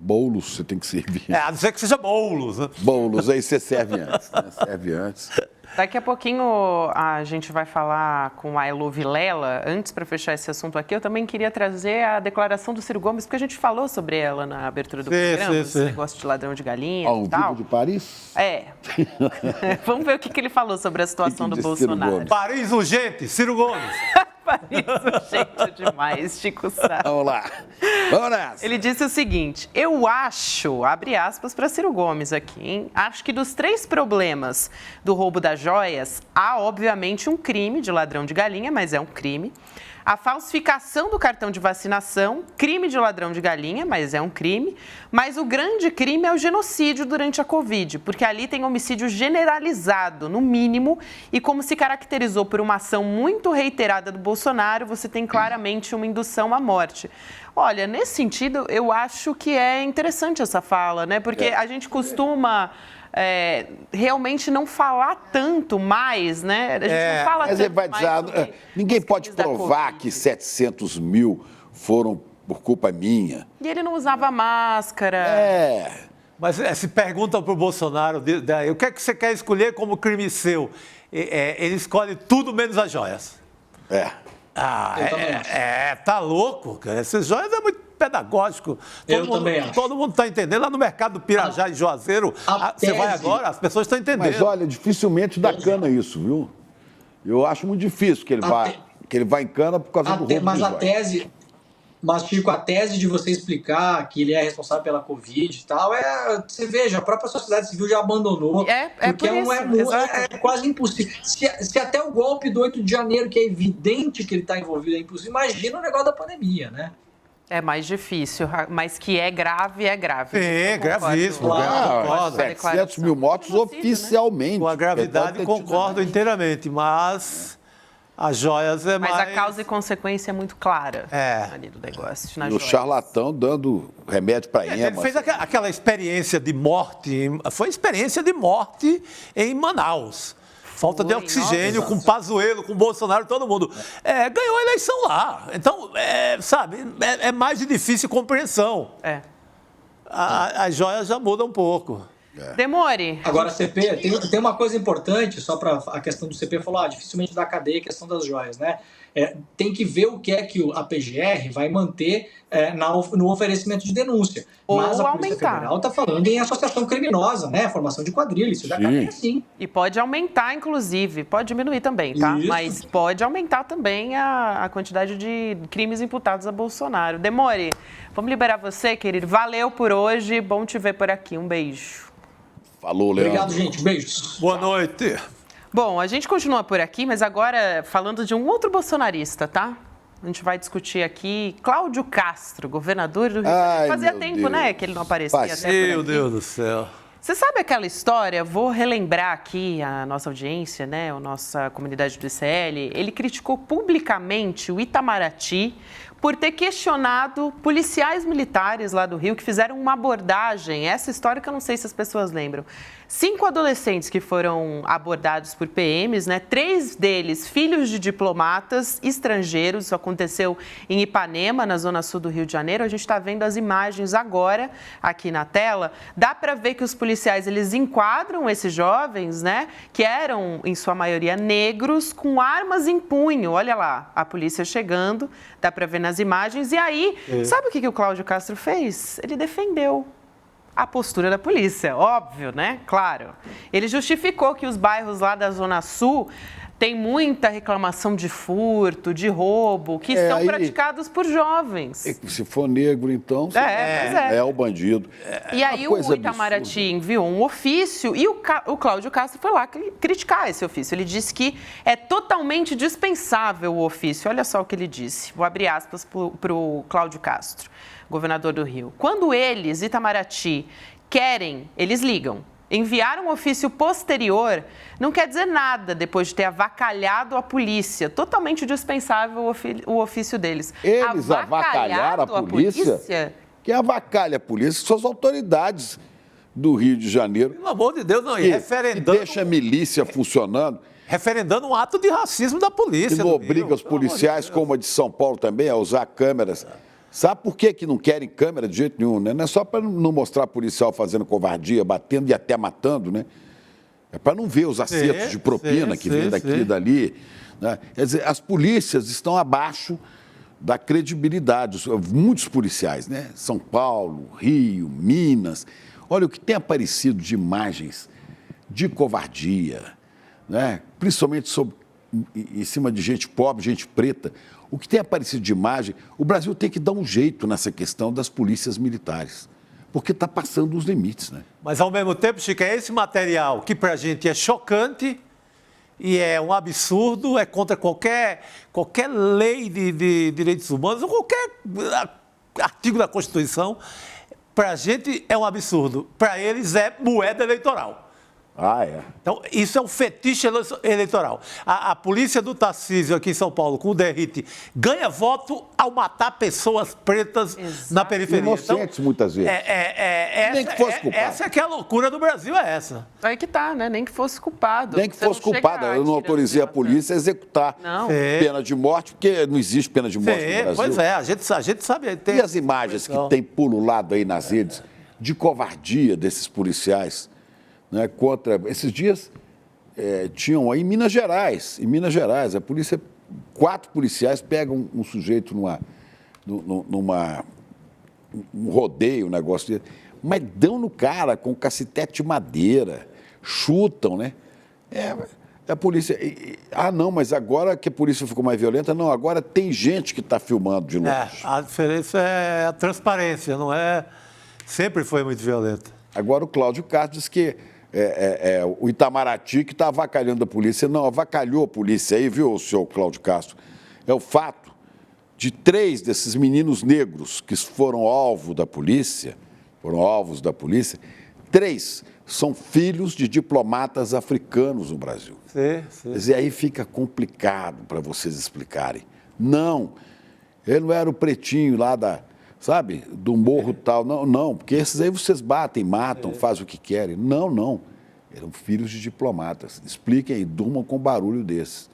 Bolos você tem que servir. A não ser que seja bolos. Né? Bolos, aí você serve antes. Né? Serve antes. Daqui a pouquinho a gente vai falar com a Elo Vilela. Antes, para fechar esse assunto aqui, eu também queria trazer a declaração do Ciro Gomes, porque a gente falou sobre ela na abertura do programa, esse negócio de ladrão de galinha e tal. De Paris? Vamos ver o que ele falou sobre a situação do Bolsonaro. Paris urgente, Ciro Gomes. Paris urgente demais, Chico Sá. Vamos lá. Vamos nessa. Ele disse o seguinte: eu acho, abre aspas para Ciro Gomes aqui, hein? Acho que dos 3 problemas do roubo das joias, há obviamente um crime de ladrão de galinha, mas é um crime. A falsificação do cartão de vacinação, crime de ladrão de galinha, mas é um crime. Mas o grande crime é o genocídio durante a Covid, porque ali tem homicídio generalizado, no mínimo, e como se caracterizou por uma ação muito reiterada do Bolsonaro, você tem claramente uma indução à morte. Olha, nesse sentido, eu acho que é interessante essa fala, né? Porque a gente costuma... realmente não falar tanto mais, né? A gente não fala mas tanto ele vai dizer, ninguém pode provar que 700 mil foram por culpa minha. E ele não usava máscara. Mas se perguntam para o Bolsonaro, o que é que você quer escolher como crime seu? Ele escolhe tudo menos as joias. Tá louco, cara. Essas joias é muito pedagógico. Todo mundo está entendendo. Lá no mercado do Pirajá, em Juazeiro, você vai agora, as pessoas estão entendendo. Mas olha, dificilmente dá cana isso, viu? Eu acho muito difícil que ele vá em cana por causa do roubo mas de a joias. tese... Mas, Chico, a tese de você explicar que ele é responsável pela Covid e tal, você veja, a própria sociedade civil já abandonou. Porque é quase impossível. Se até o golpe do 8 de janeiro, que é evidente que ele está envolvido, é impossível, imagina o negócio da pandemia, né? É mais difícil, mas que é grave, é grave. Gravíssimo. 700 mil mortos oficialmente. Com a gravidade, concordo inteiramente, mas... As joias mais... Mas a causa e consequência é muito clara ali do negócio. O charlatão dando remédio para ema. Ele fez aquela experiência de morte, foi experiência de morte em Manaus. Falta de oxigênio, com Pazuello, com Bolsonaro, todo mundo. Ganhou a eleição lá. Então, é mais de difícil compreensão. As joias já mudam um pouco. Demore. Agora, CP, tem uma coisa importante, só para a questão do CP, falou, dificilmente da cadeia, a questão das joias, né? Tem que ver o que é que a PGR vai manter no oferecimento de denúncia. Mas a Polícia Federal está falando em associação criminosa, né? Formação de quadrilha, isso já cabe assim. E pode aumentar, inclusive, pode diminuir também, tá? Isso. Mas pode aumentar também a quantidade de crimes imputados a Bolsonaro. Demore, vamos liberar você, querido. Valeu por hoje, bom te ver por aqui. Um beijo. Falou, Leandro. Obrigado, gente. Beijos. Boa noite. Bom, a gente continua por aqui, mas agora falando de um outro bolsonarista, tá? A gente vai discutir aqui Cláudio Castro, governador do Rio de Janeiro. Fazia tempo, né, que ele não aparecia. Meu Deus do céu. Você sabe aquela história? Vou relembrar aqui a nossa audiência, né, a nossa comunidade do ICL. Ele criticou publicamente o Itamaraty por ter questionado policiais militares lá do Rio que fizeram uma abordagem, essa história que eu não sei se as pessoas lembram. 5 adolescentes que foram abordados por PMs, né? 3 deles filhos de diplomatas estrangeiros, isso aconteceu em Ipanema, na zona sul do Rio de Janeiro. A gente está vendo as imagens agora aqui na tela. Dá para ver que os policiais, eles enquadram esses jovens, né? Que eram, em sua maioria, negros, com armas em punho. Olha lá, a polícia chegando, dá para ver nas imagens. E aí, sabe o que o Cláudio Castro fez? Ele defendeu a postura da polícia, óbvio, né? Claro. Ele justificou que os bairros lá da Zona Sul tem muita reclamação de furto, de roubo, que são praticados por jovens. Se for negro, então, é o bandido. E aí o Itamaraty enviou um ofício e o Cláudio Castro foi lá criticar esse ofício. Ele disse que é totalmente dispensável o ofício. Olha só o que ele disse. Vou abrir aspas para o Cláudio Castro, governador do Rio. Quando eles, Itamaraty, querem, eles ligam. Enviar um ofício posterior não quer dizer nada depois de ter avacalhado a polícia. Totalmente dispensável o ofício deles. Eles avacalharam a polícia? Quem avacalha a polícia são as autoridades do Rio de Janeiro. Pelo amor de Deus, não. Referendando... Que deixa a milícia funcionando. Referendando um ato de racismo da polícia. Que não obriga os policiais, como a de São Paulo também, a usar câmeras. Sabe por que não querem câmera de jeito nenhum, né? Não é só para não mostrar policial fazendo covardia, batendo e até matando, né? É para não ver os acertos de propina que vem daqui e dali. Né? Quer dizer, as polícias estão abaixo da credibilidade. Muitos policiais, né? São Paulo, Rio, Minas. Olha o que tem aparecido de imagens de covardia, né? Principalmente em cima de gente pobre, gente preta. O que tem aparecido de imagem, o Brasil tem que dar um jeito nessa questão das polícias militares, porque está passando os limites, né? Mas, ao mesmo tempo, Chico, é esse material que para a gente é chocante e é um absurdo, é contra qualquer lei de direitos humanos ou qualquer artigo da Constituição. Para a gente é um absurdo, para eles é moeda eleitoral. Então, isso é um fetiche eleitoral. A polícia do Tarcísio aqui em São Paulo, com o Derrite, ganha voto ao matar pessoas pretas na periferia. Inocentes, então, muitas vezes. Nem que fosse culpado. Essa é que é a loucura do Brasil, é essa. Aí que tá, né? Nem que fosse culpado. Nem que fosse culpado. Eu não autorizei a polícia a executar pena de morte, porque não existe pena de morte no Brasil. Pois é, a gente sabe. E as imagens que tem pululado aí nas redes de covardia desses policiais, né, contra... Esses dias tinham aí em Minas Gerais, a polícia, 4 policiais pegam um sujeito um rodeio, um negócio dele, mas dão no cara com cacetete de madeira, chutam, né? A polícia... não, mas agora que a polícia ficou mais violenta, não, agora tem gente que está filmando de longe. A diferença é a transparência, não é... Sempre foi muito violenta. Agora o Cláudio Castro diz que o Itamaraty que está avacalhando a polícia. Não, avacalhou a polícia aí, viu, senhor Cláudio Castro? É o fato de 3 desses meninos negros que foram alvos da polícia, 3 são filhos de diplomatas africanos no Brasil. Sim. Quer dizer, aí fica complicado para vocês explicarem. Não, ele não era o pretinho lá do morro tal. Não, porque esses aí vocês batem, matam, fazem o que querem. Não. Eram filhos de diplomatas. Expliquem aí, durmam com barulho desses.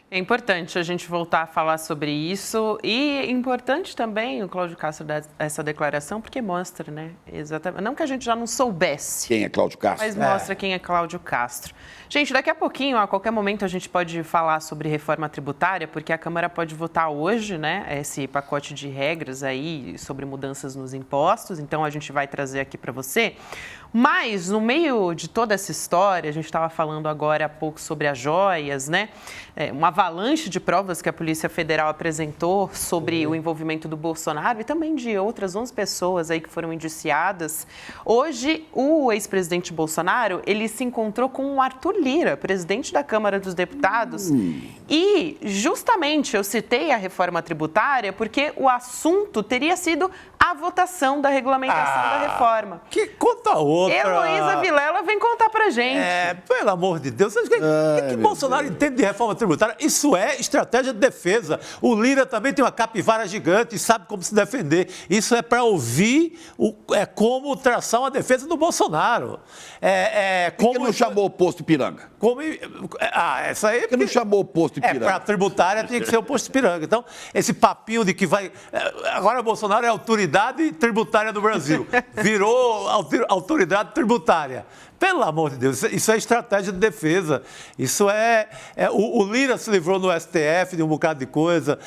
É importante a gente voltar a falar sobre isso e é importante também o Cláudio Castro dar essa declaração, porque mostra, né? Exatamente. Não que a gente já não soubesse. Quem é Cláudio Castro? Mas mostra quem é Cláudio Castro. Gente, daqui a pouquinho, a qualquer momento, a gente pode falar sobre reforma tributária, porque a Câmara pode votar hoje, né? Esse pacote de regras aí sobre mudanças nos impostos. Então, a gente vai trazer aqui para você. Mas, no meio de toda essa história, a gente estava falando agora há pouco sobre as joias, né? Uma avalanche de provas que a Polícia Federal apresentou sobre o envolvimento do Bolsonaro e também de outras 11 pessoas aí que foram indiciadas. Hoje, o ex-presidente Bolsonaro, ele se encontrou com o Arthur Lira, presidente da Câmara dos Deputados. E, justamente, eu citei a reforma tributária porque o assunto teria sido a votação da regulamentação da reforma. Que conta outra. Heloísa Vilela vem contar pra gente. Pelo amor de Deus. O que Bolsonaro entende de reforma tributária? Isso é estratégia de defesa. O Lira também tem uma capivara gigante e sabe como se defender. Isso é para ouvir como traçar uma defesa do Bolsonaro. Por que não chamou o posto Ipiranga? Essa aí... Por que não chamou o posto Ipiranga? Para a tributária tinha que ser o posto Ipiranga. Então, esse papinho de que vai... Agora o Bolsonaro é a autoridade tributária do Brasil. Virou autoridade tributária. Pelo amor de Deus, isso é estratégia de defesa. Isso o Lira se livrou no STF de um bocado de coisa.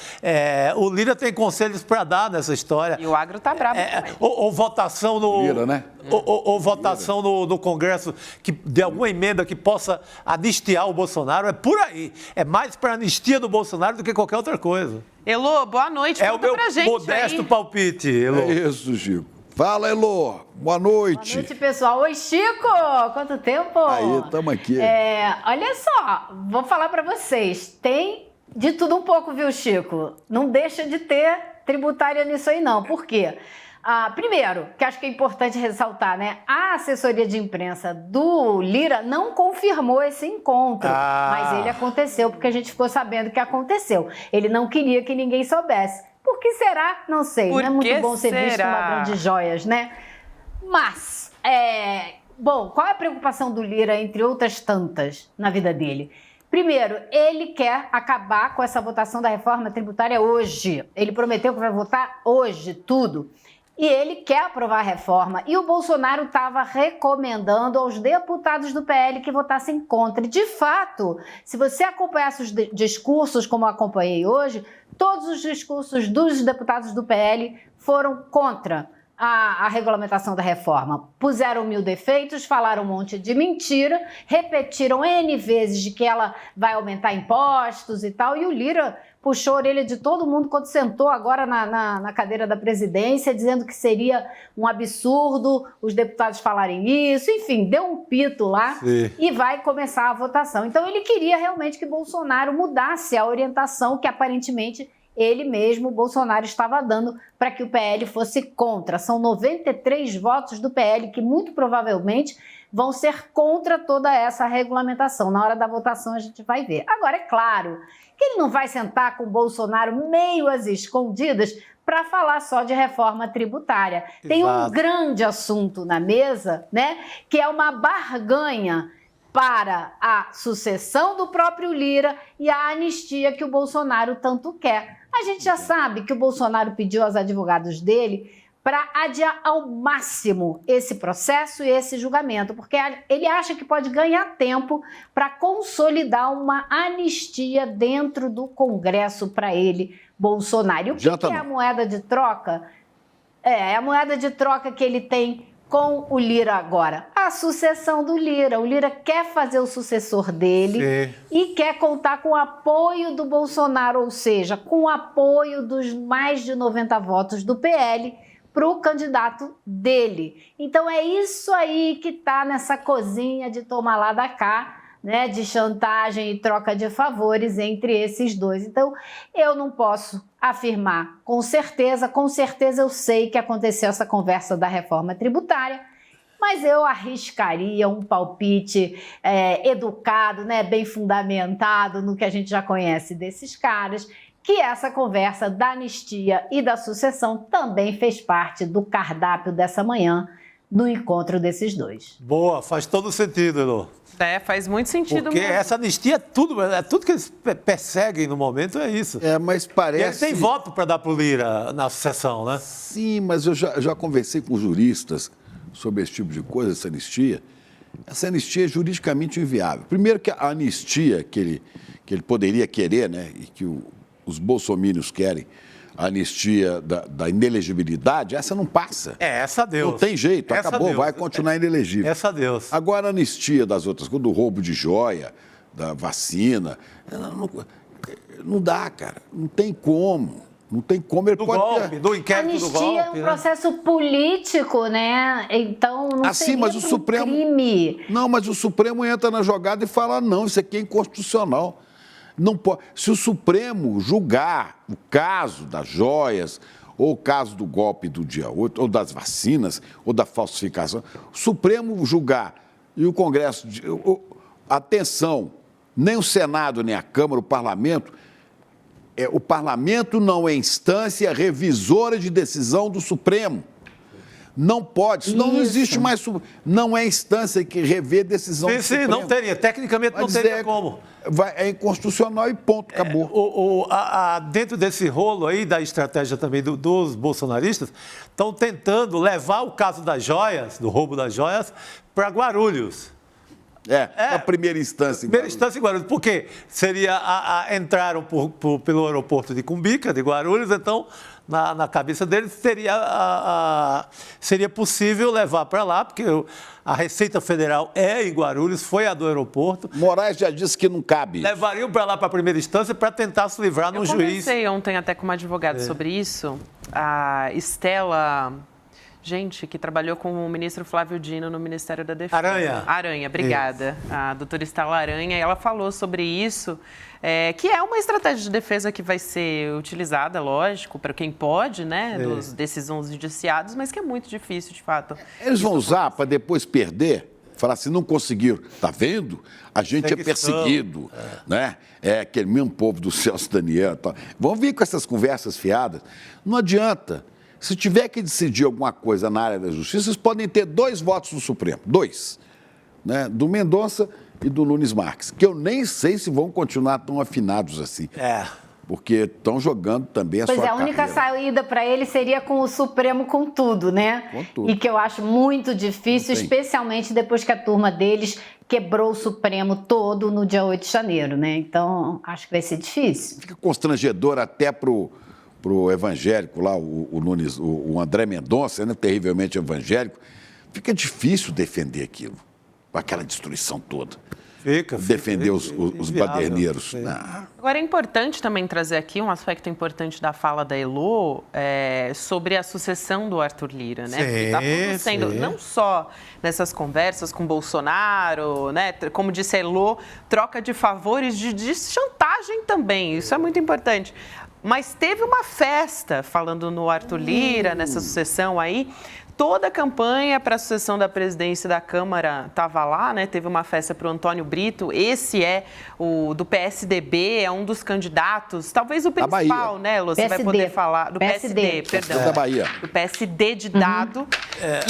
O Lira tem conselhos para dar nessa história. E o agro está bravo. Ou votação no... Lira, né? Ou votação no Congresso de alguma emenda que possa anistiar o Bolsonaro. É por aí. É mais para anistia do Bolsonaro do que qualquer outra coisa. Elô, boa noite. É o meu modesto palpite, Elô. É isso, Chico. Fala, Elô. Boa noite. Boa noite, pessoal. Oi, Chico. Quanto tempo? Aí, estamos aqui. Olha só, vou falar para vocês. Tem de tudo um pouco, viu, Chico? Não deixa de ter tributária nisso aí, não. Por quê? Primeiro, que acho que é importante ressaltar, né? A assessoria de imprensa do Lira não confirmou esse encontro, mas ele aconteceu porque a gente ficou sabendo que aconteceu. Ele não queria que ninguém soubesse. Por que será? Não sei. Não é muito bom ser visto um ladrão de joias, né? Mas, bom, qual é a preocupação do Lira, entre outras tantas, na vida dele? Primeiro, ele quer acabar com essa votação da reforma tributária hoje. Ele prometeu que vai votar hoje, tudo. E ele quer aprovar a reforma. E o Bolsonaro estava recomendando aos deputados do PL que votassem contra. E, de fato, se você acompanhasse os discursos, como eu acompanhei hoje, todos os discursos dos deputados do PL foram contra a regulamentação da reforma. Puseram 1000 defeitos, falaram um monte de mentira, repetiram N vezes de que ela vai aumentar impostos e tal, e o Lira puxou a orelha de todo mundo quando sentou agora na cadeira da presidência, dizendo que seria um absurdo os deputados falarem isso, enfim, deu um pito lá. Sim. E vai começar a votação. Então ele queria realmente que Bolsonaro mudasse a orientação que aparentemente ele mesmo, Bolsonaro, estava dando para que o PL fosse contra. São 93 votos do PL que muito provavelmente vão ser contra toda essa regulamentação. Na hora da votação a gente vai ver. Agora, é claro que ele não vai sentar com o Bolsonaro meio às escondidas para falar só de reforma tributária. Exato. Tem um grande assunto na mesa, né, que é uma barganha para a sucessão do próprio Lira e a anistia que o Bolsonaro tanto quer. A gente já sabe que o Bolsonaro pediu aos advogados dele para adiar ao máximo esse processo e esse julgamento, porque ele acha que pode ganhar tempo para consolidar uma anistia dentro do Congresso para ele, Bolsonaro. E o que é a moeda de troca? É a moeda de troca que ele tem com o Lira agora. A sucessão do Lira. O Lira quer fazer o sucessor dele. Sim. E quer contar com o apoio do Bolsonaro, ou seja, com o apoio dos mais de 90 votos do PL para o candidato dele. Então é isso aí que está nessa cozinha de tomar lá da cá, né, de chantagem e troca de favores entre esses dois. Então, eu não posso afirmar com certeza eu sei que aconteceu essa conversa da reforma tributária, mas eu arriscaria um palpite educado, né, bem fundamentado no que a gente já conhece desses caras, que essa conversa da anistia e da sucessão também fez parte do cardápio dessa manhã, no encontro desses dois. Boa, faz todo sentido, Elô. Faz muito sentido porque mesmo. Essa anistia é tudo que eles perseguem no momento, é isso. Mas parece... E eles têm voto para dar para o Lira na sucessão, né? Sim, mas eu já conversei com juristas sobre esse tipo de coisa, essa anistia. Essa anistia é juridicamente inviável. Primeiro que a anistia que ele poderia querer, né, e que os bolsomínios querem, a anistia da inelegibilidade, essa não passa. Essa deu. Não tem jeito, acabou, vai continuar inelegível. Essa deu. Agora, a anistia das outras coisas, do roubo de joia, da vacina, não dá, cara. Não tem como. Não tem como ele pode... golpe, do inquérito do golpe. Anistia é um processo político, né? Então, não seria mas o Supremo... crime. Não, mas o Supremo entra na jogada e fala, não, isso aqui é inconstitucional. Não pode. Se o Supremo julgar o caso das joias, ou o caso do golpe do dia 8, ou das vacinas, ou da falsificação, o Supremo julgar e o Congresso... Atenção, nem o Senado, nem a Câmara, o Parlamento não é instância revisora de decisão do Supremo. Não pode, senão não existe mais... Não é instância que revê decisão do Sim, Supremo. não teria. Tecnicamente não teria como. É inconstitucional e ponto, acabou. Dentro desse rolo aí da estratégia também dos bolsonaristas, estão tentando levar o caso das joias, do roubo das joias, para Guarulhos. A primeira instância. Primeira instância em Guarulhos. Por quê? Entraram pelo aeroporto de Cumbica, de Guarulhos, então, na cabeça deles, seria possível levar para lá, porque a Receita Federal é em Guarulhos, foi a do aeroporto. Moraes já disse que não cabe. Levariam para lá para a primeira instância para tentar se livrar num juiz. Eu conversei ontem até com uma advogada sobre isso, a Estela... Gente, que trabalhou com o ministro Flávio Dino no Ministério da Defesa. Aranha, obrigada. Isso. A doutora Estela Aranha, ela falou sobre isso, que é uma estratégia de defesa que vai ser utilizada, lógico, para quem pode, né, dos decisões judiciadas, mas que é muito difícil, de fato. Eles vão usar para depois perder? Falar assim, não conseguiram. Tá vendo? A gente é perseguido, né? É aquele mesmo povo do Celso Daniel. Tá. Vão vir com essas conversas fiadas. Não adianta. Se tiver que decidir alguma coisa na área da justiça, vocês podem ter 2 votos do Supremo. 2. Né? Do Mendonça e do Nunes Marques. Que eu nem sei se vão continuar tão afinados assim. Porque estão jogando também a sua carreira. Pois é, a única saída para ele seria com o Supremo com tudo, né? Com tudo. E que eu acho muito difícil, especialmente depois que a turma deles quebrou o Supremo todo no dia 8 de janeiro, né? Então, acho que vai ser difícil. Fica constrangedor até pro evangélico lá, o Nunes, o André Mendonça, né, terrivelmente evangélico, fica difícil defender aquilo, com aquela destruição toda. Defender os baderneiros. Agora, é importante também trazer aqui um aspecto importante da fala da Elô sobre a sucessão do Arthur Lira, né? Porque está acontecendo não só nessas conversas com Bolsonaro, né? Como disse a Elô, troca de favores, de chantagem também, isso é muito importante. Mas teve uma festa, falando no Arthur Lira, nessa sucessão aí, toda a campanha para a sucessão da presidência da Câmara estava lá, né? Teve uma festa para o Antônio Brito, esse é o do PSDB, é um dos candidatos, talvez o principal, né, Lô? Você vai poder falar, do PSD, perdão. Da Bahia. Do PSD de Dado.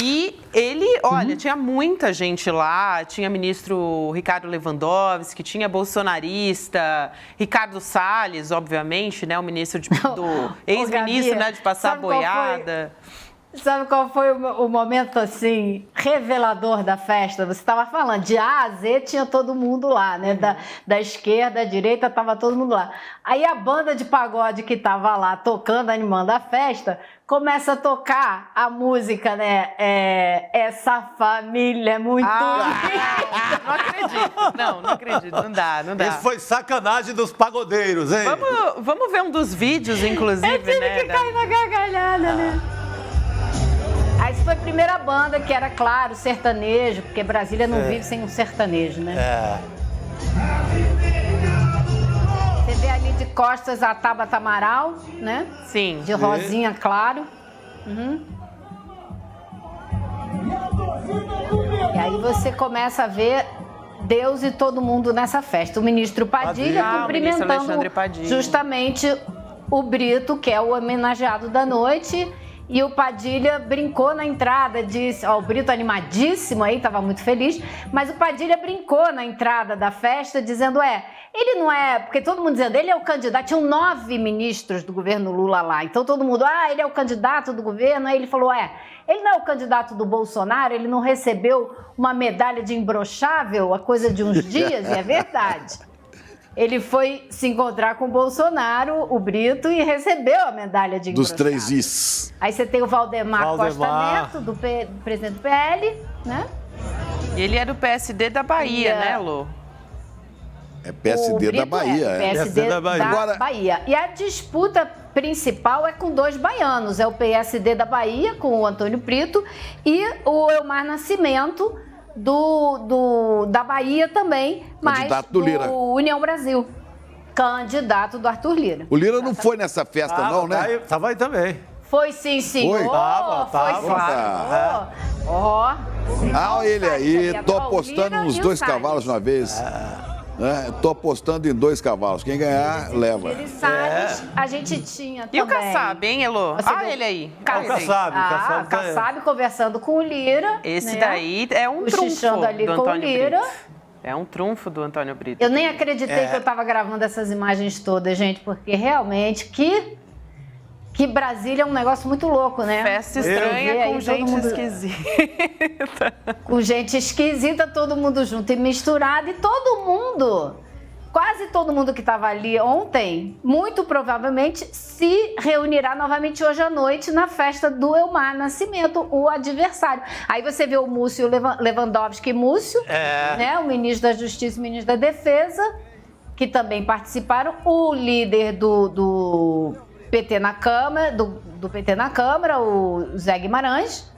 E ele, olha, tinha muita gente lá, tinha ministro Ricardo Lewandowski, tinha bolsonarista, Ricardo Salles, obviamente, né, o ministro do ex-ministro, né, de passar boiada. Sabe qual foi o momento, assim, revelador da festa? Você estava falando, de A a Z tinha todo mundo lá, né? Da esquerda, da direita, estava todo mundo lá. Aí a banda de pagode que estava lá tocando, animando a festa, começa a tocar a música, né? Essa família é muito linda. Não acredito. Não acredito. Não dá. Isso foi sacanagem dos pagodeiros, hein? Vamos ver um dos vídeos, inclusive, Eu tive que cair na gargalhada, né? Aí foi a primeira banda, que era, claro, sertanejo, porque Brasília não vive sem um sertanejo, né? Você vê ali de costas a Tabata Amaral, né? Sim. De rosinha, claro. E aí você começa a ver Deus e todo mundo nessa festa. O ministro Padilha cumprimentando justamente o Brito, que é o homenageado da noite. E o Padilha brincou na entrada, disse, o Brito animadíssimo aí, estava muito feliz, mas o Padilha brincou na entrada da festa, dizendo, ele não é, porque todo mundo dizendo, ele é o candidato, tinham 9 ministros do governo Lula lá, então todo mundo, ele é o candidato do governo, aí ele falou, ele não é o candidato do Bolsonaro, ele não recebeu uma medalha de imbrochável, a coisa de uns dias, e é verdade. Ele foi se encontrar com o Bolsonaro, o Brito, e recebeu a medalha de dos engrossado. 3 Is. Aí você tem o Valdemar Costa Neto, do presidente do PL, né? E ele é do PSD da Bahia, né, Lô? É PSD da Bahia. PSD da Bahia. Agora... Bahia. E a disputa principal é com 2 baianos. É o PSD da Bahia, com o Antônio Brito, e o Elmar Nascimento, da Bahia também, candidato mas do Lira. União Brasil, candidato do Arthur Lira. O Lira não foi nessa festa não, né? Tava aí também. Foi sim, senhor. Foi? Tava. Ó. Olha ele aí, tô apostando uns 2 cavalos de uma vez. Estou apostando em 2 cavalos. Quem ganhar, leva. Ele Salles, a gente tinha também. E o Kassab, hein, Elô? Ele aí. O Kassab. O Kassab conversando com o Lira. Esse né? daí é um trunfo ali do com Antônio o Lira. Brito. É um trunfo do Antônio Brito. Eu nem acreditei que eu estava gravando essas imagens todas, gente, porque realmente que Brasília é um negócio muito louco, né? Festa estranha com gente esquisita. Com gente esquisita, todo mundo junto e misturado. E todo mundo, quase todo mundo que estava ali ontem, muito provavelmente se reunirá novamente hoje à noite na festa do Elmar Nascimento, o adversário. Aí você vê o Múcio Lewandowski Múcio, né? O ministro da Justiça e o ministro da Defesa, que também participaram. O líder do PT na Câmara, do PT na Câmara, o Zé Guimarães,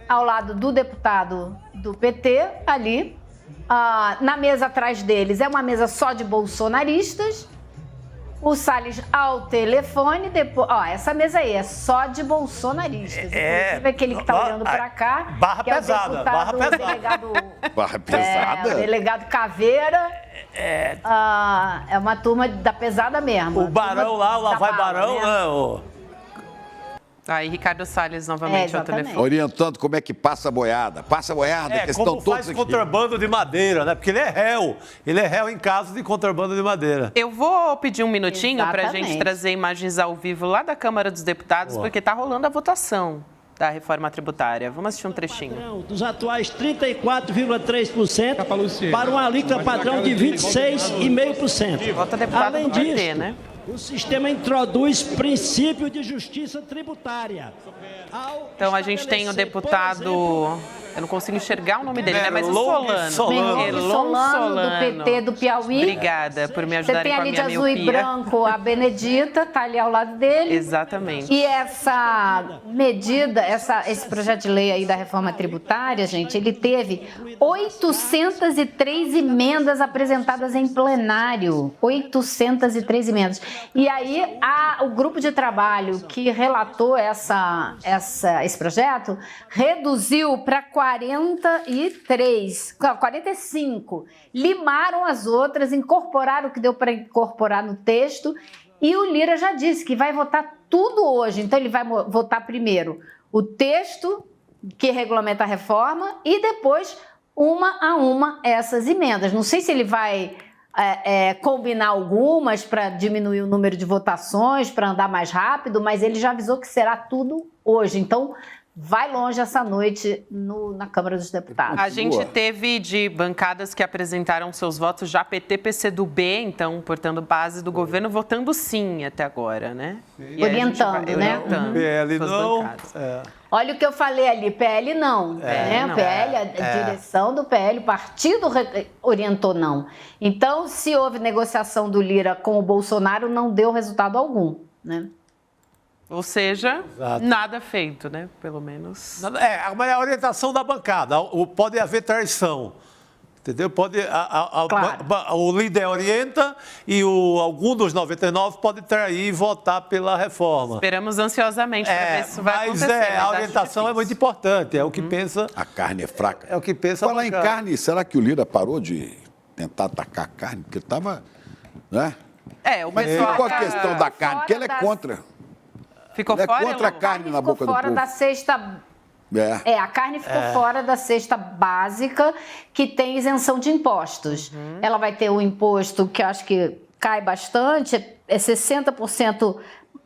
ao lado do deputado do PT, ali. Na mesa atrás deles é uma mesa só de bolsonaristas. O Salles ao telefone, depois... essa mesa aí é só de bolsonaristas. Inclusive aquele que está olhando para cá, barra que é pesada, o barra pesada. delegado... Barra pesada? O delegado Caveira. É uma turma da pesada mesmo. O Barão lá, o Lavai Barão, né? Aí, Ricardo Salles novamente ao telefone. Orientando como é que passa a boiada. Passa a boiada, que estão como todos faz contrabando de madeira, né? Porque ele é réu. Ele é réu em caso de contrabando de madeira. Eu vou pedir um minutinho para a gente Exatamente. trazer imagens ao vivo lá da Câmara dos Deputados, porque está rolando a votação da reforma tributária. Vamos assistir um trechinho. Dos atuais 34,3% para uma alíquota padrão de 26,5%. Vota deputado Além do PT, disso, né? o sistema introduz princípio de justiça tributária. Então a gente tem o deputado... Eu não consigo enxergar o nome dele, né? Mas o Solano. Erlon Solano. Do PT do Piauí. Obrigada por me Você ajudarem tem com a ali de minha azul e miopia. branco a Benedita, tá ali ao lado dele. Exatamente. E essa medida, esse projeto de lei aí da reforma tributária, gente, ele teve 803 emendas apresentadas em plenário. 803 emendas. E aí, o grupo de trabalho que relatou esse projeto reduziu para 45. Limaram as outras, incorporaram o que deu para incorporar no texto. E o Lira já disse que vai votar tudo hoje. Então, ele vai votar primeiro o texto que regulamenta a reforma e depois, uma a uma, essas emendas. Não sei se ele vai combinar algumas para diminuir o número de votações, para andar mais rápido, mas ele já avisou que será tudo hoje. Então, vai longe essa noite na Câmara dos Deputados. A gente teve de bancadas que apresentaram seus votos já PT, PCdoB, então, portanto, base do governo, votando sim até agora, né? Orientando, né? PL não. Olha o que eu falei ali, PL não. Né? não. PL, a direção do PL, o partido orientou não. Então, se houve negociação do Lira com o Bolsonaro, não deu resultado algum, né? Ou seja, nada feito, né? Pelo menos. Mas é a orientação da bancada. Pode haver traição. Entendeu? Claro. O líder orienta e algum dos 99 pode trair e votar pela reforma. Esperamos ansiosamente para ver se isso vai acontecer. Mas a orientação é muito importante. É o que pensa. A carne é fraca. É o que pensa. Falar em carne, será que o Lira parou de tentar atacar a carne? Porque ele estava, né? O Mas pessoal qual a questão da carne? Porque ele é contra. Ficou Ele é fora, contra a Elon? carne na boca do fora povo. da cesta... a carne ficou fora da cesta básica que tem isenção de impostos. Ela vai ter um imposto que eu acho que cai bastante, é 60%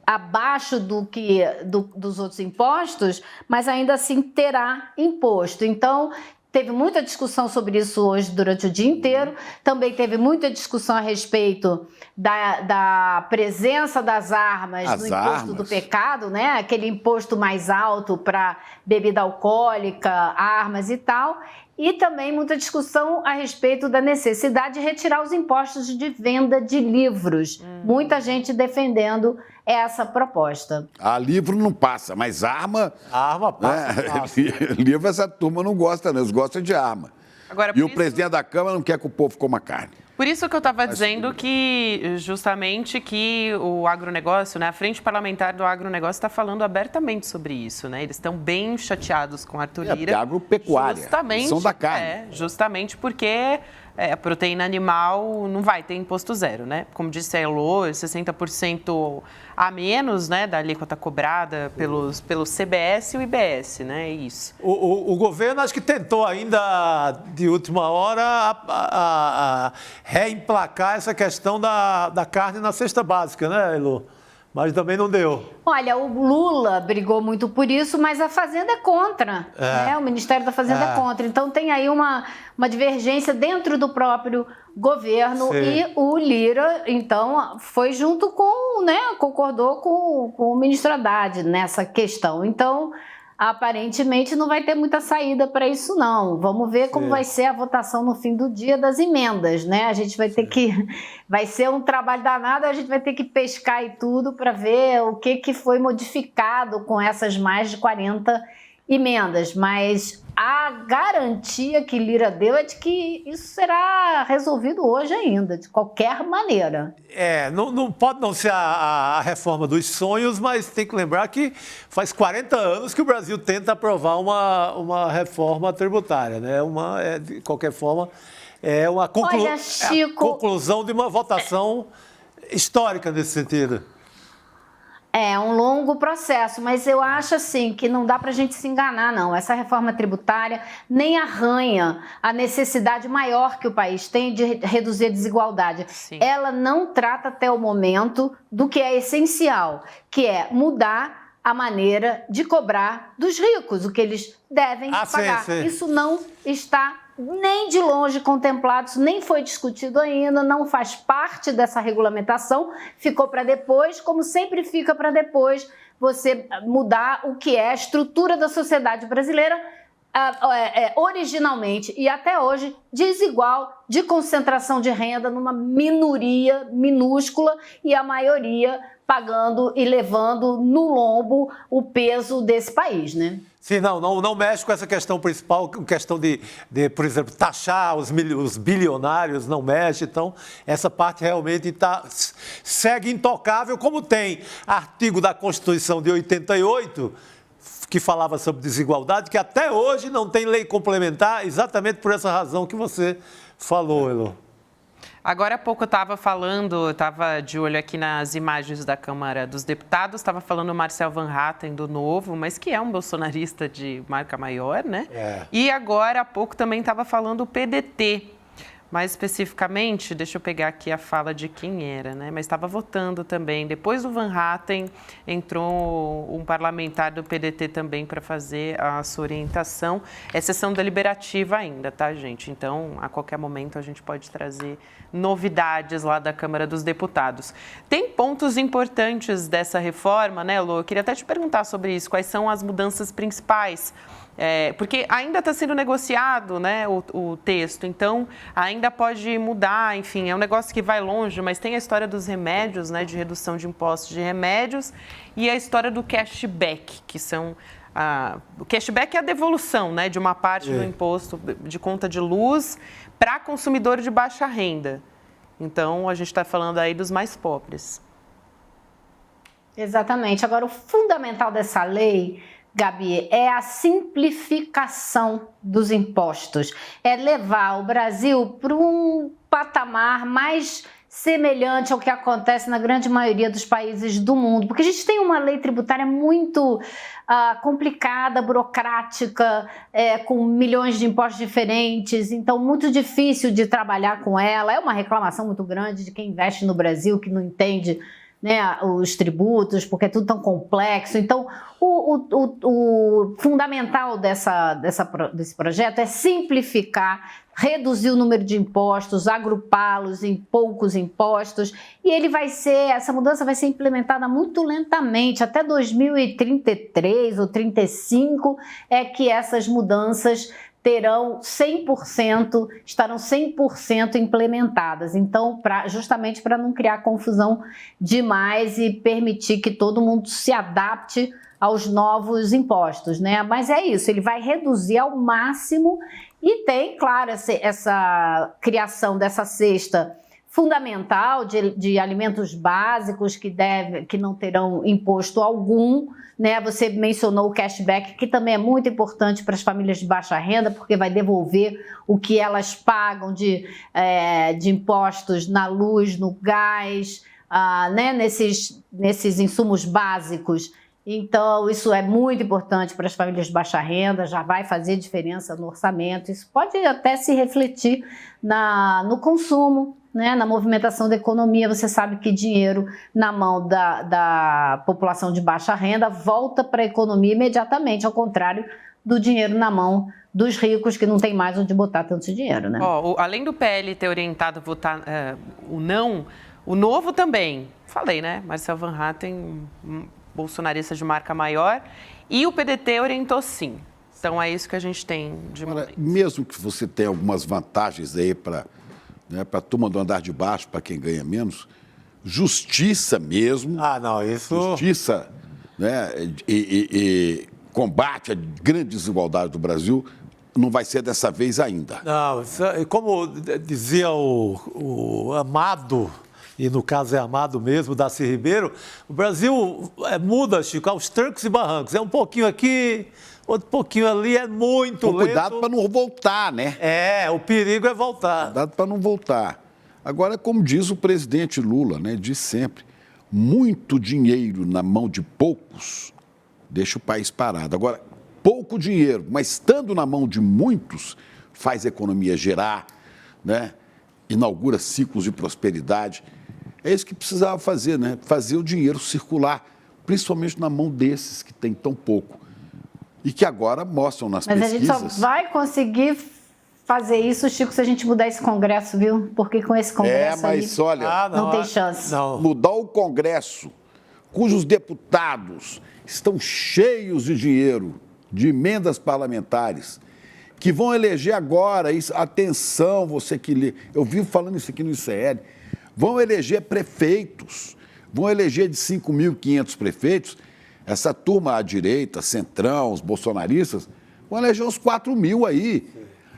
abaixo dos outros impostos, mas ainda assim terá imposto. Então, teve muita discussão sobre isso hoje durante o dia inteiro. Também teve muita discussão a respeito da presença das armas no imposto do pecado, né? Aquele imposto mais alto para bebida alcoólica, armas e tal. E também muita discussão a respeito da necessidade de retirar os impostos de venda de livros. Muita gente defendendo essa proposta. Livro não passa, mas arma... Arma passa. Livro essa turma não gosta, né? Eles gostam de arma. Agora, E o presidente da Câmara não quer que o povo coma carne. Por isso que eu estava dizendo que, justamente, que o agronegócio, né, a Frente Parlamentar do Agronegócio está falando abertamente sobre isso, né? Eles estão bem chateados com Arthur Lira. Agropecuária, Justamente, são da carne. Justamente porque a proteína animal não vai ter imposto zero, né? Como disse a Elô, 60% a menos, né, da alíquota cobrada pelo CBS e o IBS, né? É isso. O governo acho que tentou ainda, de última hora, a reemplacar essa questão da carne na cesta básica, né, Elô? Mas também não deu. Olha, o Lula brigou muito por isso, mas a Fazenda é contra, né? O Ministério da Fazenda é contra. Então tem aí uma divergência dentro do próprio governo. Sim. E o Lira, então, foi junto com, né, concordou com o ministro Haddad nessa questão. Então, aparentemente não vai ter muita saída para isso, não. Vamos ver como vai ser a votação no fim do dia das emendas, né? A gente vai ter que... Vai ser um trabalho danado, a gente vai ter que pescar e tudo para ver o que foi modificado com essas mais de 40 emendas. Mas a garantia que Lira deu é de que isso será resolvido hoje ainda, de qualquer maneira. Não pode não ser a reforma dos sonhos, mas tem que lembrar que faz 40 anos que o Brasil tenta aprovar uma reforma tributária, né? De qualquer forma, é uma Olha, Chico, conclusão de uma votação histórica nesse sentido. É um longo processo, mas eu acho assim que não dá para a gente se enganar, não. Essa reforma tributária nem arranha a necessidade maior que o país tem de reduzir a desigualdade. Sim. Ela não trata até o momento do que é essencial, que é mudar a maneira de cobrar dos ricos, o que eles devem pagar. Sim. Isso não está nem de longe contemplado, isso nem foi discutido ainda, não faz parte dessa regulamentação, ficou para depois, como sempre fica para depois você mudar o que é a estrutura da sociedade brasileira, originalmente e até hoje desigual, de concentração de renda numa minoria minúscula e a maioria pagando e levando no lombo o peso desse país, né? Sim, não mexe com essa questão principal, questão de por exemplo, taxar os bilionários, não mexe. Então, essa parte realmente segue intocável, como tem artigo da Constituição de 88, que falava sobre desigualdade, que até hoje não tem lei complementar, exatamente por essa razão que você falou, Elô. Agora há pouco eu estava de olho aqui nas imagens da Câmara dos Deputados, estava falando o Marcel Van Hatten do Novo, mas que é um bolsonarista de marca maior, né? E agora há pouco também estava falando o PDT. Mais especificamente, deixa eu pegar aqui a fala de quem era, né? Mas estava votando também. Depois do Van Hatten, entrou um parlamentar do PDT também para fazer a sua orientação. É sessão deliberativa ainda, tá, gente? Então, a qualquer momento, a gente pode trazer novidades lá da Câmara dos Deputados. Tem pontos importantes dessa reforma, né, Lô? Eu queria até te perguntar sobre isso. Quais são as mudanças principais? Porque ainda está sendo negociado, né, o texto, então ainda pode mudar, enfim, é um negócio que vai longe, mas tem a história dos remédios, né, de redução de impostos de remédios e a história do cashback, que são... o cashback é a devolução, né, de uma parte do imposto de conta de luz para consumidor de baixa renda. Então, a gente está falando aí dos mais pobres. Exatamente. Agora, o fundamental dessa lei, Gabi, é a simplificação dos impostos. É levar o Brasil para um patamar mais semelhante ao que acontece na grande maioria dos países do mundo. Porque a gente tem uma lei tributária muito complicada, burocrática, com milhões de impostos diferentes, então muito difícil de trabalhar com ela. É uma reclamação muito grande de quem investe no Brasil, que não entende, né, os tributos, porque é tudo tão complexo. Então, o fundamental desse projeto é simplificar, reduzir o número de impostos, agrupá-los em poucos impostos, e essa mudança vai ser implementada muito lentamente, até 2033 ou 35 é que essas mudanças estarão 100% implementadas. Então, justamente para não criar confusão demais e permitir que todo mundo se adapte aos novos impostos, né? Mas é isso, ele vai reduzir ao máximo e tem, claro, essa criação dessa cesta fundamental de alimentos básicos que não terão imposto algum, né? Você mencionou o cashback, que também é muito importante para as famílias de baixa renda, porque vai devolver o que elas pagam de impostos na luz, no gás, né? nesses insumos básicos. Então, isso é muito importante para as famílias de baixa renda, já vai fazer diferença no orçamento. Isso pode até se refletir no consumo, né, na movimentação da economia. Você sabe que dinheiro na mão da população de baixa renda volta para a economia imediatamente, ao contrário do dinheiro na mão dos ricos, que não tem mais onde botar tanto dinheiro, né? Além do PL ter orientado a votar o não, o novo também, falei, né? Marcel Van Hatten, bolsonarista de marca maior, e o PDT orientou sim. Então é isso que a gente tem de momento. Mesmo que você tenha algumas vantagens aí para a turma do andar de baixo, para quem ganha menos, justiça mesmo. Justiça, né, e combate à grande desigualdade do Brasil, não vai ser dessa vez ainda. Não, como dizia o Amado, e no caso é Amado mesmo, Darcy Ribeiro, o Brasil muda, Chico, aos trancos e barrancos. É um pouquinho aqui, outro pouquinho ali, é muito lento. Cuidado para não voltar, né? O perigo é voltar. Cuidado para não voltar. Agora, como diz o presidente Lula, né, diz sempre, muito dinheiro na mão de poucos deixa o país parado. Agora, pouco dinheiro, mas estando na mão de muitos, faz a economia gerar, né? Inaugura ciclos de prosperidade. É isso que precisava fazer, né? Fazer o dinheiro circular, principalmente na mão desses que tem tão pouco. E que agora mostram nas pesquisas... Mas a gente só vai conseguir fazer isso, Chico, se a gente mudar esse Congresso, viu? Porque com esse Congresso olha, não tem chance. Não. Mudar o Congresso, cujos deputados estão cheios de dinheiro, de emendas parlamentares, que vão eleger agora, atenção, você que lê, eu vivo falando isso aqui no ICL, vão eleger prefeitos, vão eleger de 5.500 prefeitos, essa turma à direita, centrão, os bolsonaristas, vão eleger uns 4.000 aí.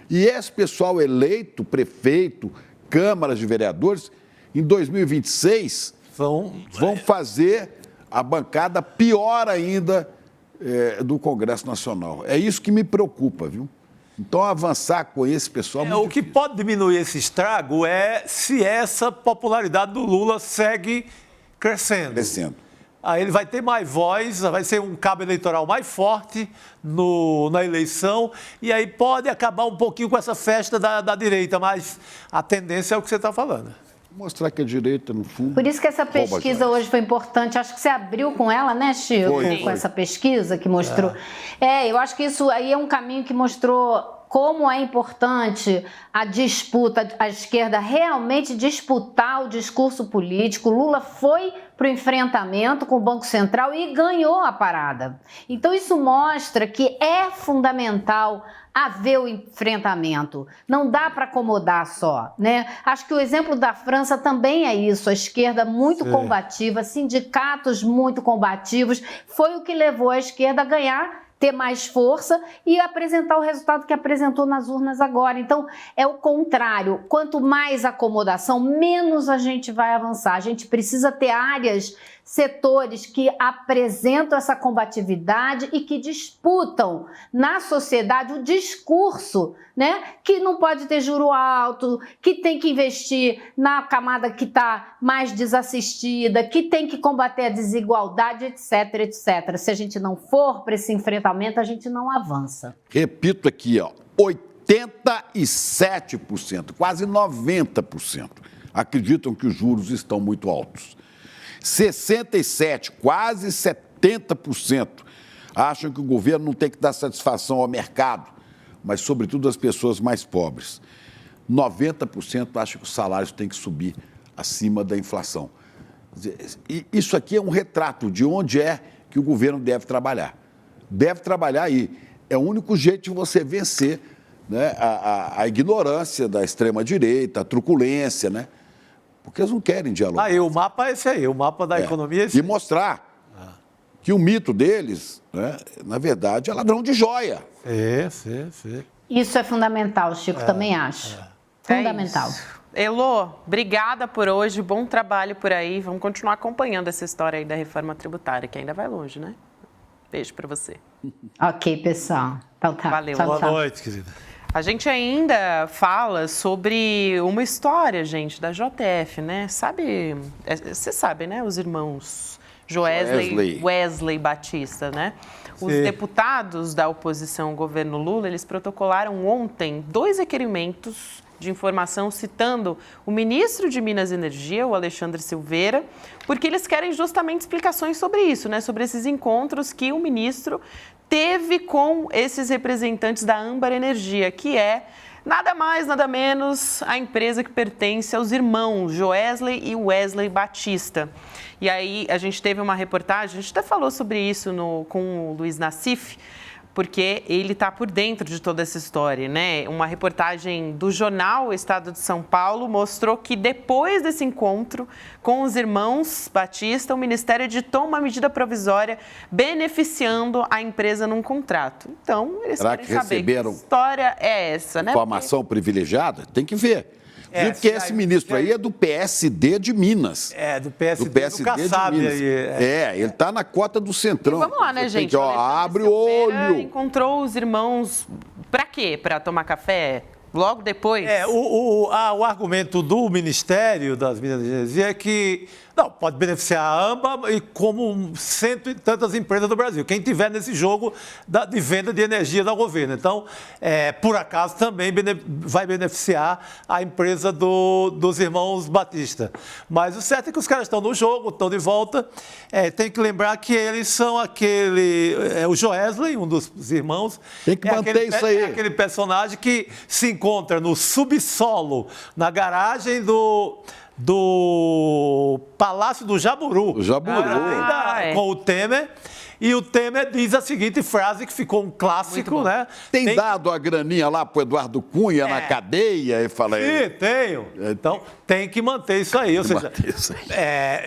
E esse pessoal eleito, prefeito, câmaras de vereadores, em 2026, vão fazer a bancada pior ainda do Congresso Nacional. É isso que me preocupa, viu? Então, avançar com esse pessoal... O que pode diminuir esse estrago é se essa popularidade do Lula segue crescendo. Aí ele vai ter mais voz, vai ser um cabo eleitoral mais forte na eleição, e aí pode acabar um pouquinho com essa festa da direita, mas a tendência é o que você está falando. Mostrar que a direita, no fundo... Por isso que essa pesquisa hoje foi importante. Acho que você abriu com ela, né, Chico? Com essa pesquisa que mostrou. Eu acho que isso aí é um caminho que mostrou como é importante a disputa, a esquerda realmente disputar o discurso político. Lula foi para o enfrentamento com o Banco Central e ganhou a parada. Então isso mostra que é fundamental haver o enfrentamento. Não dá para acomodar só, né? Acho que o exemplo da França também é isso. A esquerda muito combativa, sindicatos muito combativos, foi o que levou a esquerda a ganhar, ter mais força e apresentar o resultado que apresentou nas urnas agora. Então, é o contrário. Quanto mais acomodação, menos a gente vai avançar. A gente precisa ter áreas, setores que apresentam essa combatividade e que disputam na sociedade o discurso, né? Que não pode ter juro alto, que tem que investir na camada que está mais desassistida, que tem que combater a desigualdade, etc, etc. Se a gente não for para esse enfrentamento, a gente não avança. Repito aqui, 87%, quase 90%, acreditam que os juros estão muito altos. 67%, quase 70%, acham que o governo não tem que dar satisfação ao mercado, mas, sobretudo, às pessoas mais pobres. 90% acham que os salários têm que subir acima da inflação. Isso aqui é um retrato de onde é que o governo deve trabalhar. Deve trabalhar aí. É o único jeito de você vencer, né, a ignorância da extrema-direita, a truculência, né? Porque eles não querem dialogar. Aí o mapa é esse aí, o mapa da economia é esse. E mostrar que o mito deles, né, na verdade, é ladrão de joia. Sim. Isso é fundamental, Chico, também acho. Fundamental. Elô, obrigada por hoje, bom trabalho por aí. Vamos continuar acompanhando essa história aí da reforma tributária, que ainda vai longe, né? Beijo para você. Ok, pessoal. Então tá. Valeu. Tchau, Boa tchau. noite, querida. A gente ainda fala sobre uma história, gente, da JF, né? Você sabe, né? Os irmãos Wesley Batista, né? Os deputados da oposição ao governo Lula, eles protocolaram ontem 2 requerimentos de informação citando o ministro de Minas e Energia, o Alexandre Silveira, porque eles querem justamente explicações sobre isso, né? Sobre esses encontros que o ministro teve com esses representantes da Âmbar Energia, que é nada mais, nada menos a empresa que pertence aos irmãos Joesley e Wesley Batista. E aí a gente teve uma reportagem, a gente até falou sobre isso com o Luiz Nassif, porque ele está por dentro de toda essa história, né? Uma reportagem do jornal Estado de São Paulo mostrou que depois desse encontro com os irmãos Batista, o Ministério editou uma medida provisória beneficiando a empresa num contrato. Então, eles Será querem que saber receberam que história é essa, né? informação privilegiada? Tem que ver. Viu que esse ministro aí é do PSD de Minas. Do PSD, do PSD nunca de sabe Minas. aí. Ele está na cota do Centrão. E vamos lá, né, Você gente? tem que, abre o olho. Encontrou os irmãos para quê? Para tomar café? Logo depois? O argumento do Ministério das Minas e Energia é que não, pode beneficiar a AMBA e como 100 e tantas empresas do Brasil. Quem tiver nesse jogo de venda de energia do governo. Então, por acaso, também vai beneficiar a empresa dos irmãos Batista. Mas o certo é que os caras estão no jogo, estão de volta. Tem que lembrar que eles são o Joesley, um dos irmãos. Tem que manter isso aí. É aquele personagem que se encontra no subsolo, na garagem do Palácio do Jaburu. O Jaburu. Com o Temer. E o Temer diz a seguinte frase que ficou um clássico, né? Tem dado a graninha lá pro Eduardo Cunha na cadeia e fala... Sim, tenho. Então, tem que manter isso aí. Ou seja,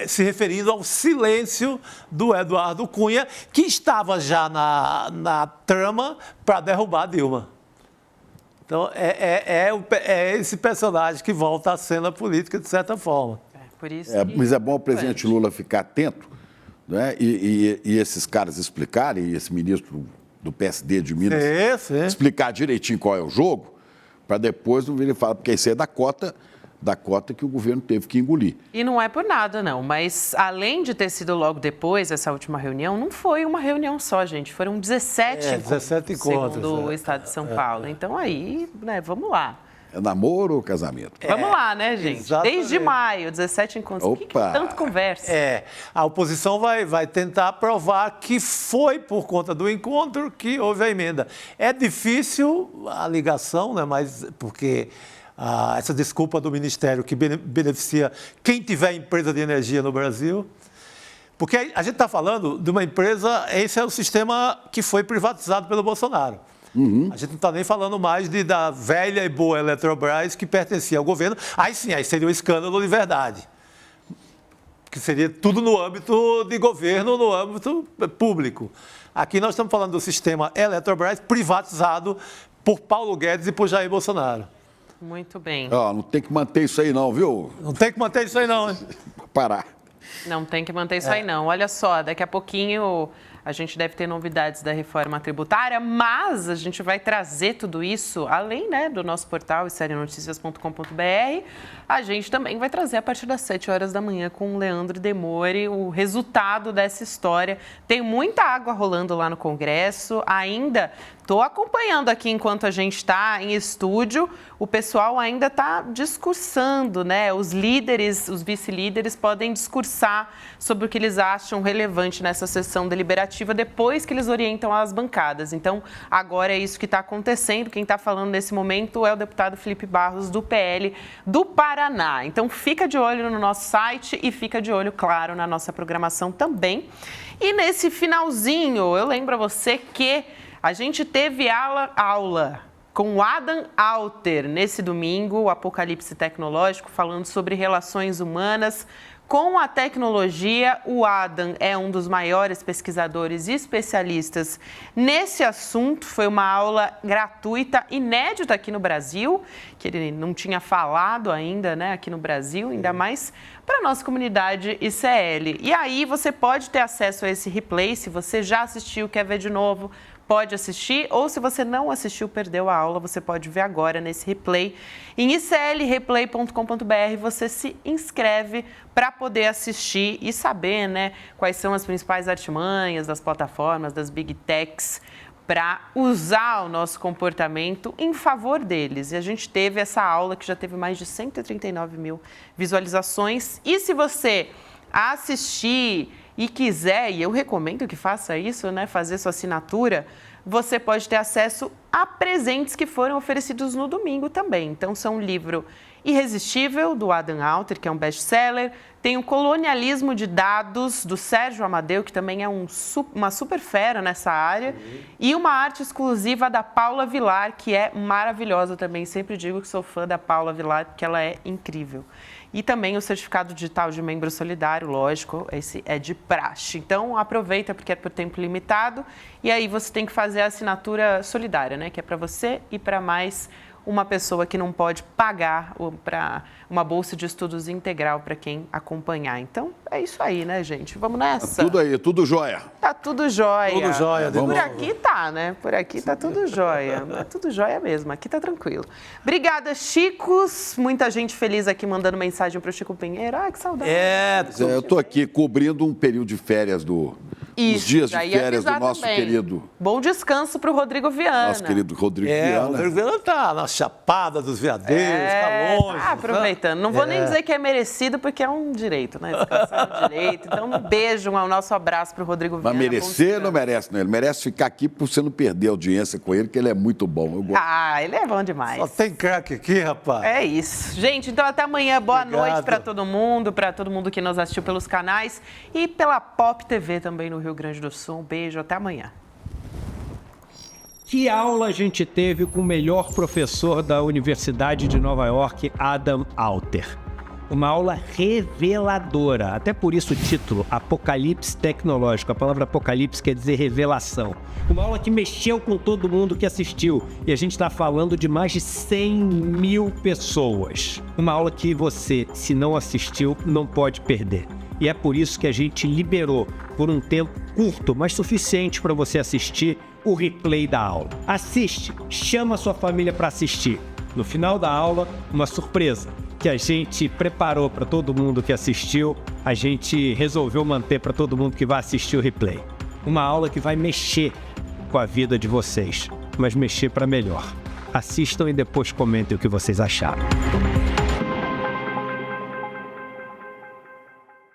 se referindo ao silêncio do Eduardo Cunha, que estava já na trama para derrubar a Dilma. Então, é esse personagem que volta à cena política, de certa forma. Por isso mas é bom o presidente Lula ficar atento, né? E esses caras explicarem, e esse ministro do PSD de Minas explicar direitinho qual é o jogo, para depois não vir e falar, porque isso é da cota que o governo teve que engolir. E não é por nada, não, mas além de ter sido logo depois dessa última reunião, não foi uma reunião só, gente, foram 17 encontros, 17 encontros, segundo o Estado de São Paulo. Então aí, né, vamos lá. É namoro ou casamento? Vamos lá, né, gente? Exatamente. Desde maio, 17 encontros. O que tanto conversa? A oposição vai tentar provar que foi por conta do encontro que houve a emenda. É difícil a ligação, né, mas porque... essa desculpa do Ministério que beneficia quem tiver empresa de energia no Brasil. Porque a gente está falando de uma empresa, esse é o sistema que foi privatizado pelo Bolsonaro. A gente não está nem falando mais da velha e boa Eletrobras que pertencia ao governo. Aí sim, aí seria um escândalo de verdade. Que seria tudo no âmbito de governo, no âmbito público. Aqui nós estamos falando do sistema Eletrobras privatizado por Paulo Guedes e por Jair Bolsonaro. Muito bem. Não tem que manter isso aí não, viu? Não tem que manter isso aí não, hein? Parar. Não tem que manter isso aí não. Olha só, daqui a pouquinho a gente deve ter novidades da reforma tributária, mas a gente vai trazer tudo isso, além, né, do nosso portal serianoticias.com.br, a gente também vai trazer a partir das 7 horas da manhã com o Leandro Demore o resultado dessa história. Tem muita água rolando lá no Congresso, ainda estou acompanhando aqui enquanto a gente está em estúdio, o pessoal ainda está discursando, né? Os líderes, os vice-líderes podem discursar sobre o que eles acham relevante nessa sessão deliberativa depois que eles orientam as bancadas. Então, agora é isso que está acontecendo. Quem está falando nesse momento é o deputado Felipe Barros, do PL do Paraná. Então, fica de olho no nosso site e fica de olho, claro, na nossa programação também. E nesse finalzinho, eu lembro a você que a gente teve aula com o Adam Alter nesse domingo, o Apocalipse Tecnológico, falando sobre relações humanas Com a tecnologia, o Adam é um dos maiores pesquisadores e especialistas nesse assunto. Foi uma aula gratuita, inédita aqui no Brasil, que ele não tinha falado ainda, né, aqui no Brasil, ainda mais para a nossa comunidade ICL. E aí você pode ter acesso a esse replay, se você já assistiu, quer ver de novo, pode assistir, ou se você não assistiu, perdeu a aula, você pode ver agora nesse replay. Em iclreplay.com.br você se inscreve para poder assistir e saber, né, quais são as principais artimanhas das plataformas, das Big Techs, para usar o nosso comportamento em favor deles. E a gente teve essa aula que já teve mais de 139 mil visualizações. E se você assistir e quiser, e eu recomendo que faça isso, né, fazer sua assinatura, você pode ter acesso a presentes que foram oferecidos no domingo também. Então, são um livro Irresistível, do Adam Alter, que é um best-seller. Tem o Colonialismo de Dados, do Sérgio Amadeu, que também é uma super fera nessa área. E uma arte exclusiva da Paula Vilar, que é maravilhosa também. Sempre digo que sou fã da Paula Vilar, porque ela é incrível. E também o certificado digital de membro solidário, lógico, esse é de praxe. Então, aproveita, porque é por tempo limitado. E aí você tem que fazer a assinatura solidária, né? Que é para você e para mais uma pessoa que não pode pagar para uma bolsa de estudos integral para quem acompanhar. Então, é isso aí, né, gente? Vamos nessa? Tudo aí, tudo jóia. Tá tudo jóia. Tudo jóia, Por aqui tá, né? Por aqui tá tudo jóia. É tudo jóia mesmo, aqui tá tranquilo. Obrigada, Chicos. Muita gente feliz aqui mandando mensagem pro Chico Pinheiro. Ah, que saudade. Eu tô aqui cobrindo um período de férias os dias de férias do nosso querido... Bom descanso pro Rodrigo Viana. Nosso querido Rodrigo Viana. O Rodrigo Viana tá na Chapada dos Veadeiros, tá longe. Tá aproveitando. Não vou nem dizer que é merecido, porque é um direito, né? Descansar é um direito. Então, um beijo, um nosso abraço pro Rodrigo Viana. Mas merecer não merece, não. Ele merece ficar aqui por você não perder a audiência com ele, que ele é muito bom. Eu gosto. Ah, ele é bom demais. Só tem craque aqui, rapaz. É isso. Gente, então até amanhã. Boa noite para todo mundo que nos assistiu pelos canais e pela Pop TV também no Rio Grande do Sul. Um beijo, até amanhã. Que aula a gente teve com o melhor professor da Universidade de Nova York, Adam Alter. Uma aula reveladora, até por isso o título, Apocalipse Tecnológico. A palavra apocalipse quer dizer revelação. Uma aula que mexeu com todo mundo que assistiu. E a gente está falando de mais de 100 mil pessoas. Uma aula que você, se não assistiu, não pode perder. E é por isso que a gente liberou, por um tempo curto, mas suficiente para você assistir, o replay da aula. Assiste, chama a sua família para assistir. No final da aula, uma surpresa que a gente preparou para todo mundo que assistiu, a gente resolveu manter para todo mundo que vai assistir o replay. Uma aula que vai mexer com a vida de vocês, mas mexer para melhor. Assistam e depois comentem o que vocês acharam.